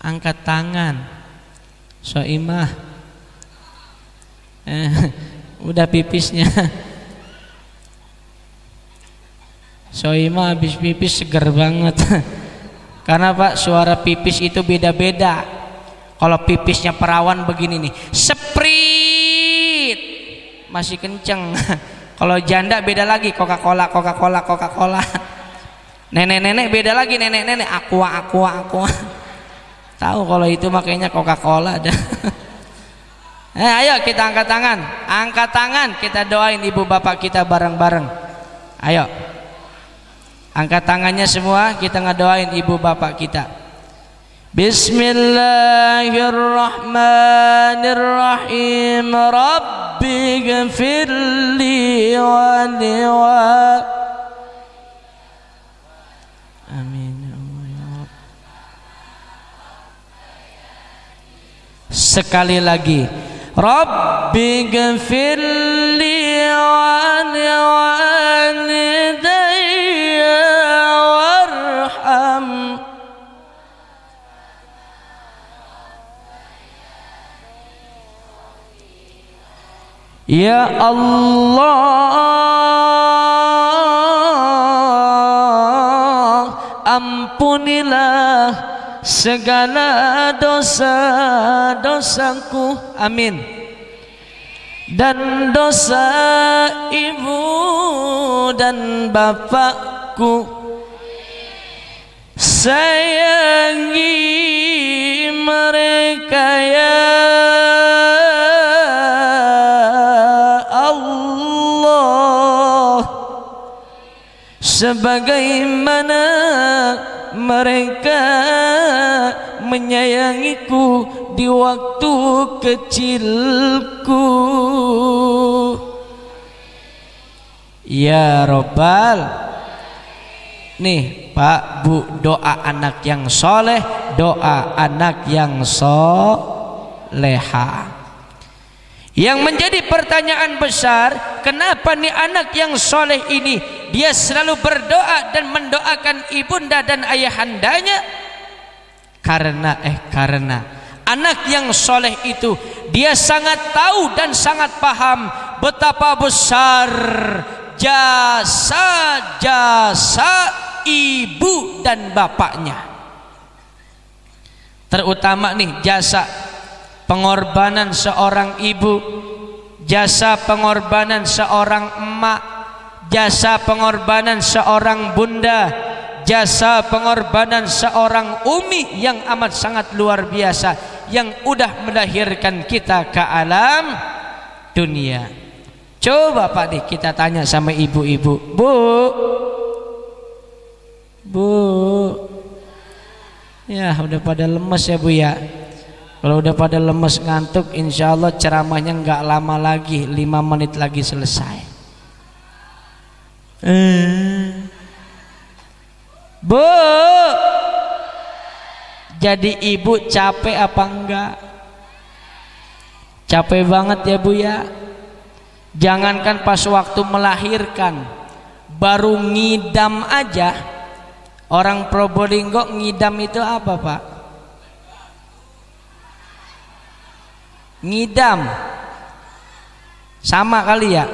Angkat tangan. Soimah, udah pipisnya. Soimah habis pipis seger banget. Karena Pak, suara pipis itu beda-beda. Kalau pipisnya perawan begini nih, seprit masih kenceng. Kalau janda beda lagi, Coca-Cola. Nenek-nenek beda lagi, nenek-nenek aqua. Tahu kalau itu makanya Coca-Cola ada. Ayo kita angkat tangan, kita doain ibu bapak kita bareng-bareng. Ayo, angkat tangannya semua, kita ngedoain ibu bapak kita. Bismillahirrahmanirrahim. Rabbi ghfirli wa liwa. Amin ya Allah. Sekali lagi, Rabbi ghfirli wa liwalidayya warham. Ya Allah, ampunilah segala dosa-dosaku, amin, dan dosa ibu dan bapakku. Sayangi mereka ya sebagaimana mereka menyayangiku di waktu kecilku. Ya Rabbal. Nih Pak Bu, doa anak yang soleh, doa anak yang soleha. Yang menjadi pertanyaan besar, kenapa nih anak yang soleh ini dia selalu berdoa dan mendoakan ibunda dan ayahandanya? Karena anak yang soleh itu dia sangat tahu dan sangat paham betapa besar jasa-jasa ibu dan bapaknya. Terutama nih jasa pengorbanan seorang ibu, jasa pengorbanan seorang emak, jasa pengorbanan seorang bunda, jasa pengorbanan seorang umi yang amat sangat luar biasa, yang udah melahirkan kita ke alam dunia. Coba Pak nih kita tanya sama ibu-ibu, Bu, ya udah pada lemes ya Bu ya. Kalau udah pada lemes ngantuk, insya Allah ceramahnya nggak lama lagi, 5 menit lagi selesai. Bu, jadi ibu capek apa enggak? Capek banget ya Bu ya. Jangankan pas waktu melahirkan, baru ngidam aja. Orang Probolinggo ngidam itu apa, Pak? Ngidam sama kali ya,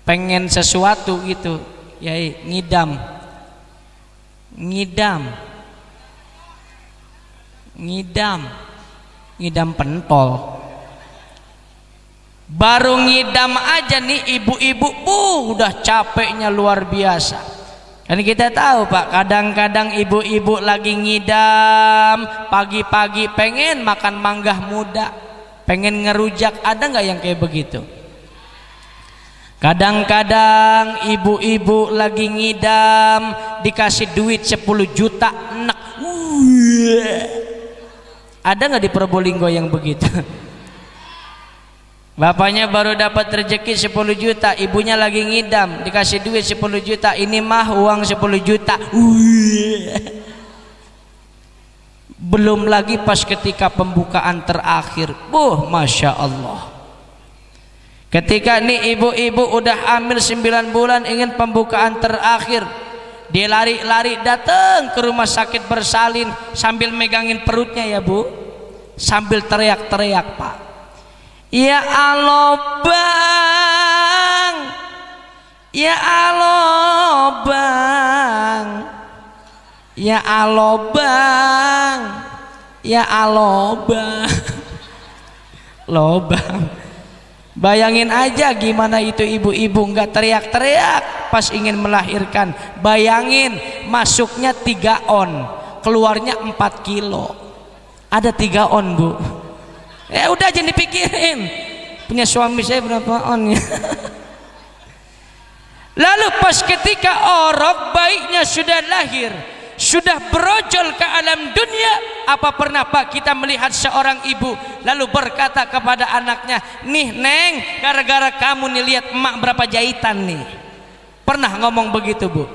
pengen sesuatu gitu ya, ngidam pentol. Baru ngidam aja nih ibu-ibu udah capeknya luar biasa. Kan kita tahu Pak, kadang-kadang ibu-ibu lagi ngidam pagi-pagi pengen makan mangga muda, pengen ngerujak, ada nggak yang kayak begitu? Kadang-kadang ibu-ibu lagi ngidam dikasih duit 10 juta enak. Ada nggak di Probolinggo yang begitu? Bapaknya baru dapat rezeki 10 juta, ibunya lagi ngidam dikasih duit 10 juta, ini mah uang 10 juta. Belum lagi pas ketika pembukaan terakhir, Masya Allah. Ketika nih ibu-ibu udah hamil 9 bulan ingin pembukaan terakhir, dia lari-lari datang ke rumah sakit bersalin sambil megangin perutnya ya Bu, sambil teriak-teriak, Pak, ya Allah Bang, ya Allah Bang, ya Allah Bang, ya Allah Bang. Lobang. Bayangin aja gimana itu ibu-ibu nggak teriak-teriak pas ingin melahirkan. Bayangin masuknya 3 on, keluarnya 4 kilo. Ada 3 on Bu. Ya udah jangan dipikirin. Punya suami saya berapa on ya. Lalu pas ketika orok bayinya sudah lahir, sudah berojol ke alam dunia, apa pernah Pak kita melihat seorang ibu lalu berkata kepada anaknya, nih Neng, gara-gara kamu nih lihat emak berapa jahitan nih. Pernah ngomong begitu Bu?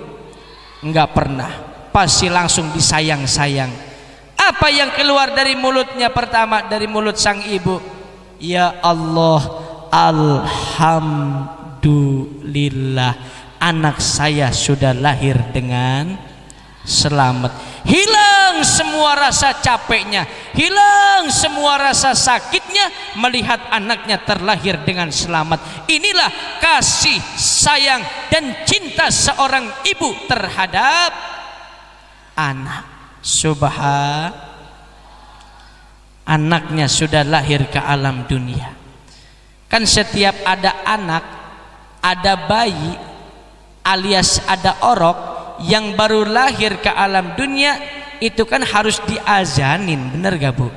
Enggak pernah. Pasti langsung disayang-sayang. Apa yang keluar dari mulutnya pertama, dari mulut sang ibu? Ya Allah, alhamdulillah, anak saya sudah lahir dengan selamat. Hilang semua rasa capeknya, hilang semua rasa sakitnya melihat anaknya terlahir dengan selamat. Inilah kasih sayang dan cinta seorang ibu terhadap anak. Anaknya sudah lahir ke alam dunia. Kan setiap ada anak, ada bayi alias ada orok yang baru lahir ke alam dunia, itu kan harus diazanin, bener gak Bu?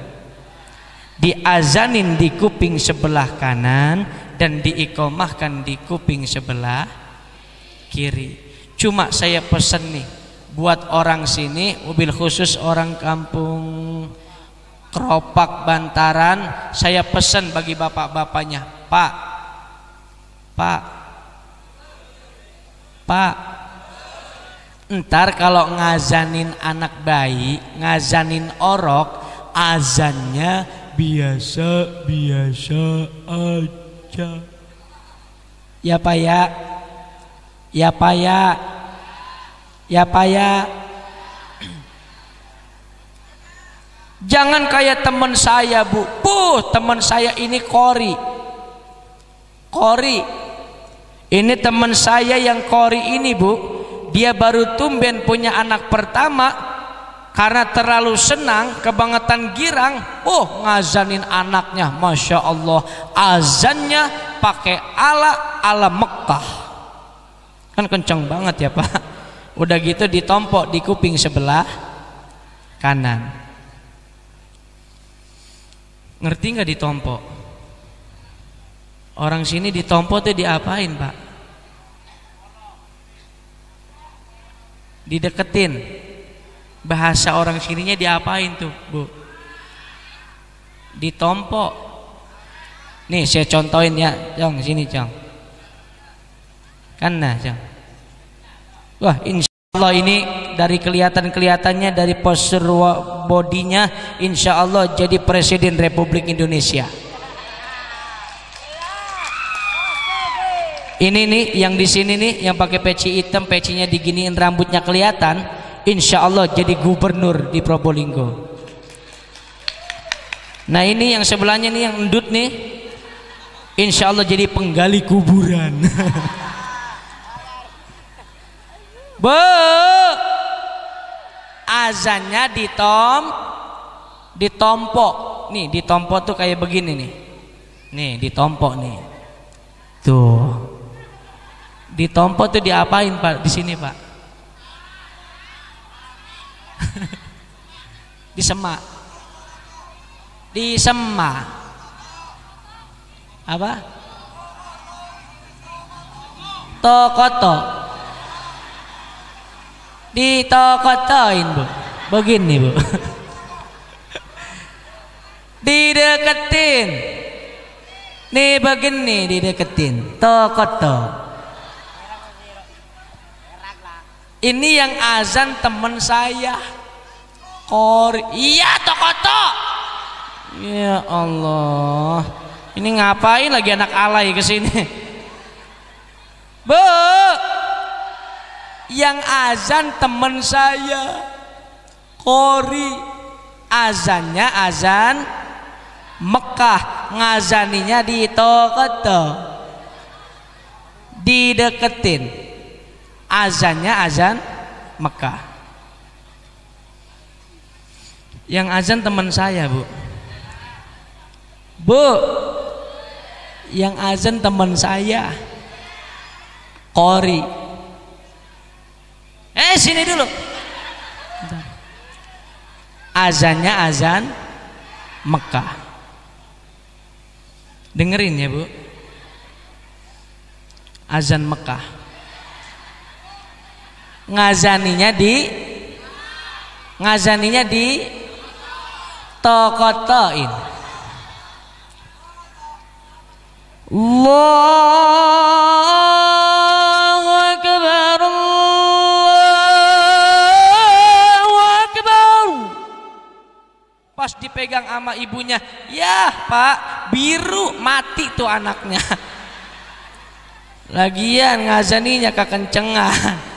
Diazanin di kuping sebelah kanan dan diikomahkan di kuping sebelah kiri. Cuma saya pesen nih buat orang sini, mobil khusus orang kampung Keropak Bantaran, saya pesen bagi bapak-bapaknya, Pak, ntar kalau ngazanin anak bayi, ngazanin orok, azannya biasa-biasa aja. Ya Pak ya, ya Pak ya, ya Pak ya. Jangan kayak teman saya Bu. Teman saya ini Kori. Ini teman saya yang Kori ini Bu, dia baru tumben punya anak pertama, karena terlalu senang kebangetan girang, ngazanin anaknya, Masya Allah, azannya pakai ala Mekah, kan kenceng banget ya Pak. Udah gitu ditompok di kuping sebelah kanan. Ngerti nggak ditompok? Orang sini ditompok tuh diapain Pak? Dideketin. Bahasa orang sininya diapain tuh Bu? Ditompok. Nih saya contohin ya, Cong, sini Cong. Kan nah Cong. Wah insya Allah ini dari kelihatannya dari postur bodinya, insya Allah jadi Presiden Republik Indonesia. Ini nih yang di sini nih yang pakai peci hitam, pecinya diginiin rambutnya kelihatan, insya Allah jadi gubernur di Probolinggo. Nah ini yang sebelahnya nih yang endut nih, insya Allah jadi penggali kuburan. Azannya ditompok nih, ditompok tuh kayak begini nih ditompok nih tuh. Ditompok tuh diapain Pak di sini Pak? Disemak. Apa? Tokoto. Ditokotoin Bu. Begini Bu. Dideketin. Nih begini dideketin. Tokoto. Ini yang azan temen saya. Iya Tokoto. Ya Allah. Ini ngapain lagi anak alay kesini? Bu, yang azan temen saya. Qori. Azannya azan Mekah, ngazaninya di Tokoto. Dideketin. Azannya azan Mekah. Yang azan teman saya Bu. Yang azan teman saya. Qori. Sini dulu. Azannya azan Mekah. Dengerin ya Bu. Azan Mekah. Ngazaninya di Tokotoin. Allahu Akbar, Allahu Akbar. Pas dipegang sama ibunya, ya Pak, biru mati tuh anaknya. Lagian ngazaninya kekencengan.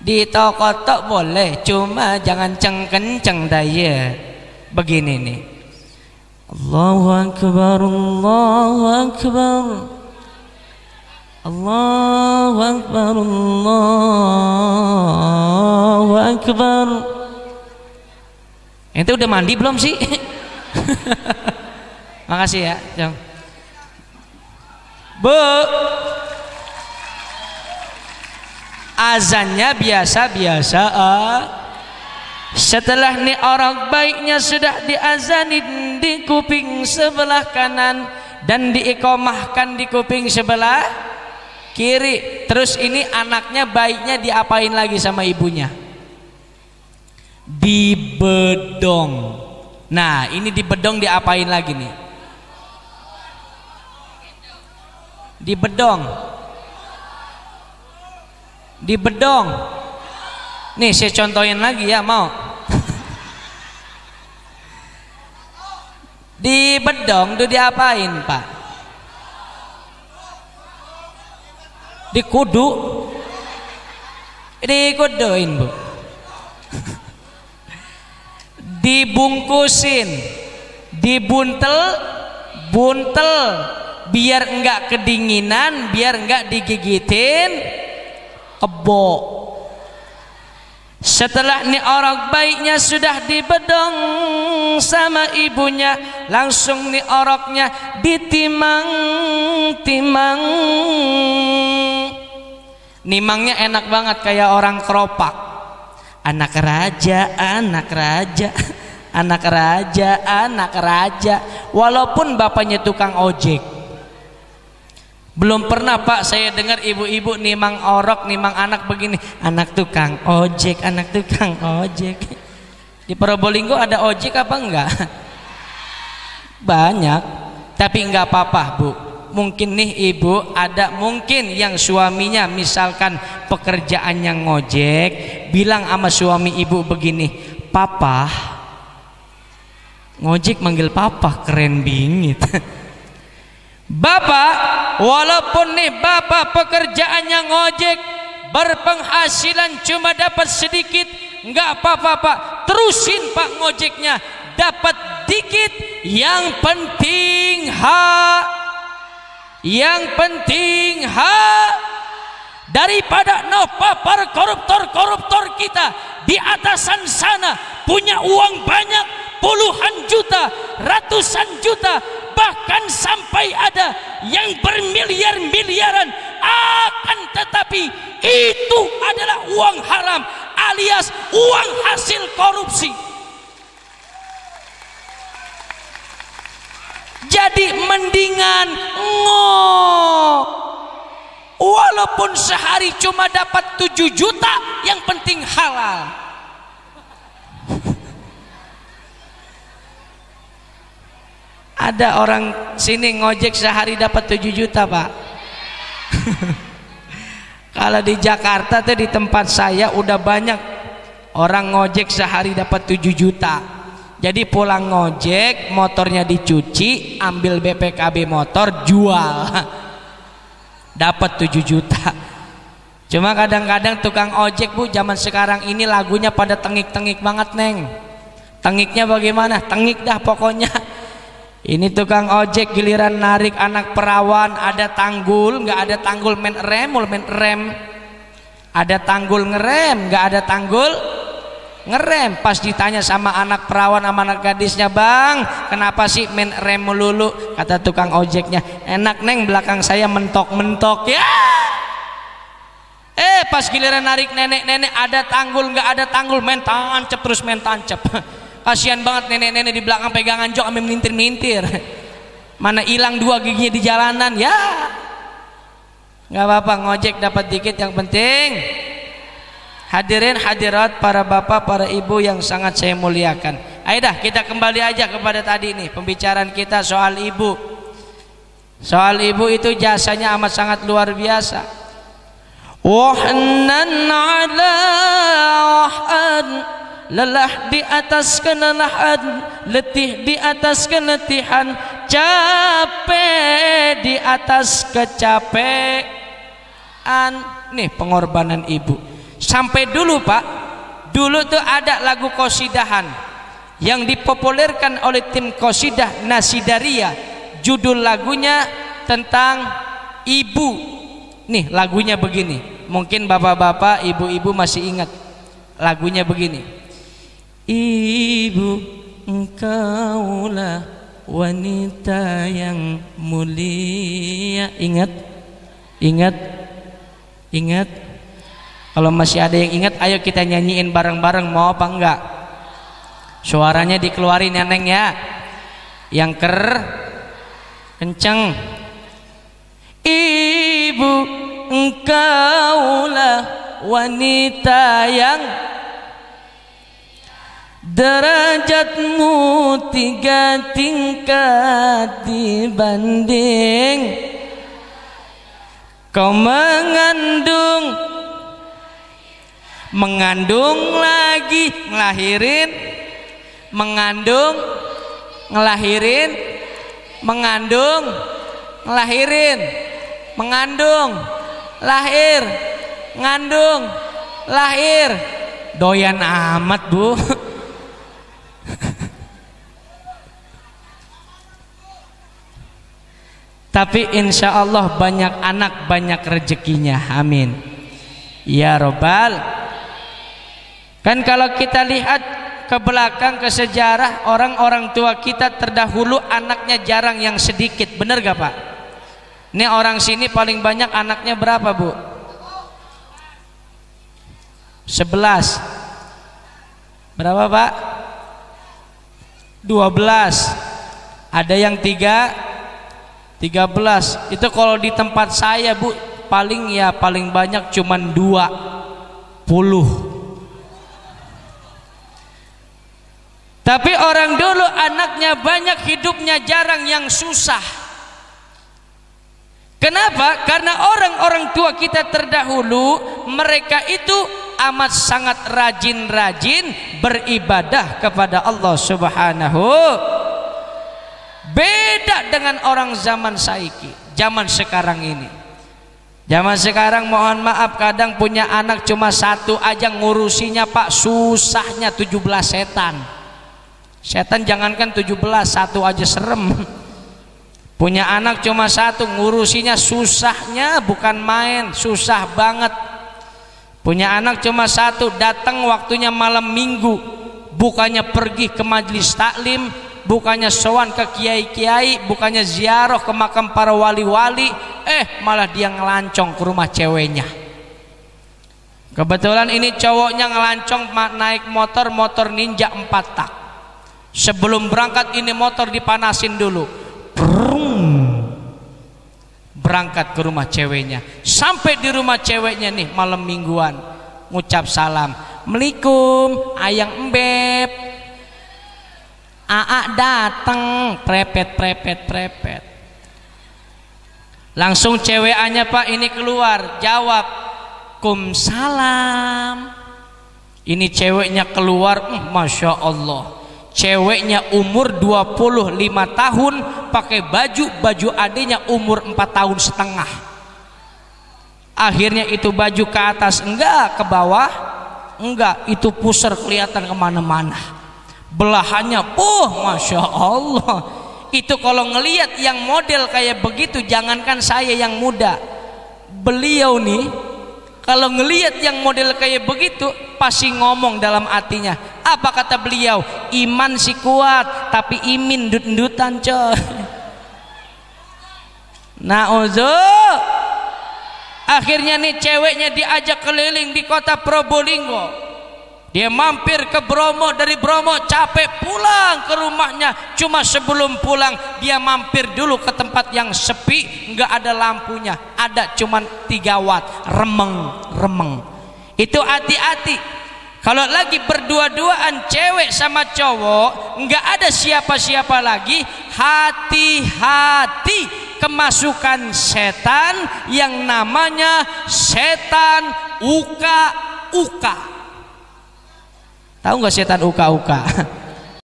Di Tokoto boleh, cuma jangan kenceng daya. Begini nih. Allahu Akbar, Allahu Akbar, Allahu Akbar, Allahu Akbar. Ente udah mandi belum sih? Makasih ya, Jong. Bu, azannya biasa-biasa. Setelah nih orang baiknya sudah diazanin di kuping sebelah kanan dan diikomahkan di kuping sebelah kiri. Terus ini anaknya baiknya diapain lagi sama ibunya? Dibedong. Nah ini dibedong diapain lagi nih? Dibedong. Dibedong. Nih saya contohin lagi ya, mau? Dibedong tuh diapain Pak? Dikudu. Dikuduin Bu. Dibungkusin. Dibuntel. Buntel. Biar enggak kedinginan, biar enggak digigitin kebo. Setelah nih orang baiknya sudah dibedong sama ibunya, langsung nih oroknya ditimang-timang. Nimangnya enak banget kayak orang keropak. Anak raja, anak raja, anak raja, anak raja. Walaupun bapaknya tukang ojek. Belum pernah Pak saya dengar ibu-ibu nimang orok, nimang anak begini. Anak tukang ojek, anak tukang ojek. Di Probolinggo ada ojek apa enggak? Banyak. Tapi enggak apa-apa Bu. Mungkin nih ibu ada mungkin yang suaminya misalkan pekerjaannya ngojek, bilang sama suami ibu begini, papa ngojek manggil papa, keren bingit. Bapak, walaupun nih bapak pekerjaannya ngojek, berpenghasilan cuma dapat sedikit, nggak apa-apa pak, terusin pak ngojeknya, dapat dikit, yang penting daripada para koruptor kita di atasan sana punya uang banyak, puluhan juta, ratusan juta, bahkan sampai ada yang bermiliar-miliaran, akan tetapi itu adalah uang haram alias uang hasil korupsi. Jadi mendingan walaupun sehari cuma dapat 7 juta, yang penting halal. Ada orang sini ngojek sehari dapat 7 juta pak. Kalau di Jakarta tuh di tempat saya udah banyak orang ngojek sehari dapat 7 juta. Jadi pulang ngojek, motornya dicuci, ambil BPKB motor, jual, dapat 7 juta. Cuma kadang-kadang tukang ojek bu zaman sekarang ini lagunya pada tengik-tengik banget neng. Tengiknya bagaimana? Tengik dah pokoknya. Ini tukang ojek giliran narik anak perawan, ada tanggul, nggak ada tanggul main rem. Ada tanggul ngerem, nggak ada tanggul ngerem. Pas ditanya sama anak perawan sama anak gadisnya, bang kenapa sih main rem melulu? Kata tukang ojeknya, enak neng belakang saya mentok-mentok ya. Pas giliran narik nenek-nenek ada tanggul nggak ada tanggul, main tancep terus main tancep. Kasihan banget nenek-nenek di belakang pegangan jok sampai melintir-melintir. Mana hilang 2 giginya di jalanan ya. Nggak apa-apa ngojek dapat dikit, yang penting. Hadirin hadirat para bapak para ibu yang sangat saya muliakan. Ayo dah kita kembali aja kepada tadi nih pembicaraan kita soal ibu. Soal ibu itu jasanya amat sangat luar biasa. Wahnan ala wahad, lelah di atas kelelahan, letih di atas keletihan, capek di atas kecapean. Nih pengorbanan ibu. Sampai dulu pak, dulu tuh ada lagu qasidahan yang dipopulerkan oleh tim qasidah Nasidaria. Judul lagunya tentang ibu. Nih lagunya begini, mungkin bapak-bapak ibu-ibu masih ingat. Lagunya begini, ibu engkaulah wanita yang mulia. Ingat. Kalau masih ada yang ingat, ayo kita nyanyiin bareng-bareng, mau apa enggak? Suaranya dikeluarin ya neng ya, yang kenceng. Ibu engkaulah wanita yang derajatmu 3 tingkat dibanding kau mengandung lagi ngelahirin, mengandung ngelahirin, mengandung ngelahirin, mengandung lahir, ngandung lahir. Doyan amat bu. Tapi insya Allah banyak anak banyak rezekinya, amin ya robbal. Kan kalau kita lihat ke belakang ke sejarah, orang-orang tua kita terdahulu anaknya jarang, yang sedikit, bener gak pak? Ini orang sini paling banyak anaknya berapa bu? 11. Berapa pak? 12. Ada yang 13. Itu kalau di tempat saya bu, paling banyak cuman 20. Tapi orang dulu anaknya banyak, hidupnya jarang, yang susah. Kenapa? Karena orang-orang tua kita terdahulu, mereka itu amat sangat rajin-rajin beribadah kepada Allah Subhanahu. Beda dengan orang zaman saiki, zaman sekarang ini. Zaman sekarang mohon maaf kadang punya anak cuma satu aja ngurusinya Pak, susahnya 17 setan. Setan jangankan 17, satu aja serem. Punya anak cuma satu ngurusinya susahnya bukan main, susah banget. Punya anak cuma satu, datang waktunya malam minggu, bukannya pergi ke majelis taklim, bukannya sowan ke kiai-kiai, bukannya ziarah ke makam para wali-wali, malah dia ngelancong ke rumah ceweknya. Kebetulan ini cowoknya ngelancong naik motor Ninja 4 tak. Sebelum berangkat ini motor dipanasin dulu, berangkat ke rumah ceweknya. Sampai di rumah ceweknya nih malam mingguan, ngucap salam, Assalamualaikum ayang embeb, Aa dateng, prepet. Langsung cewekannya Pak ini keluar, jawab Kumsalam. Ini ceweknya keluar, Masya Allah, ceweknya umur 25 tahun, pakai baju adiknya umur 4 tahun setengah. Akhirnya itu baju ke atas enggak, ke bawah enggak, itu pusar kelihatan kemana-mana. Belahannya, Masya Allah. Itu kalau ngelihat yang model kayak begitu, jangankan saya yang muda, beliau nih kalau ngelihat yang model kayak begitu pasti ngomong dalam hatinya. Apa kata beliau? Iman sih kuat, tapi imin dut-dutan coy. Akhirnya nih ceweknya diajak keliling di kota Probolinggo. Dia mampir ke Bromo, dari Bromo capek pulang ke rumahnya. Cuma sebelum pulang dia mampir dulu ke tempat yang sepi, nggak ada lampunya, ada cuma 3 watt, remeng. Itu hati-hati. Kalau lagi berdua-duaan cewek sama cowok, nggak ada siapa-siapa lagi, hati-hati kemasukan setan yang namanya setan uka-uka. Tahu nggak setan uka-uka?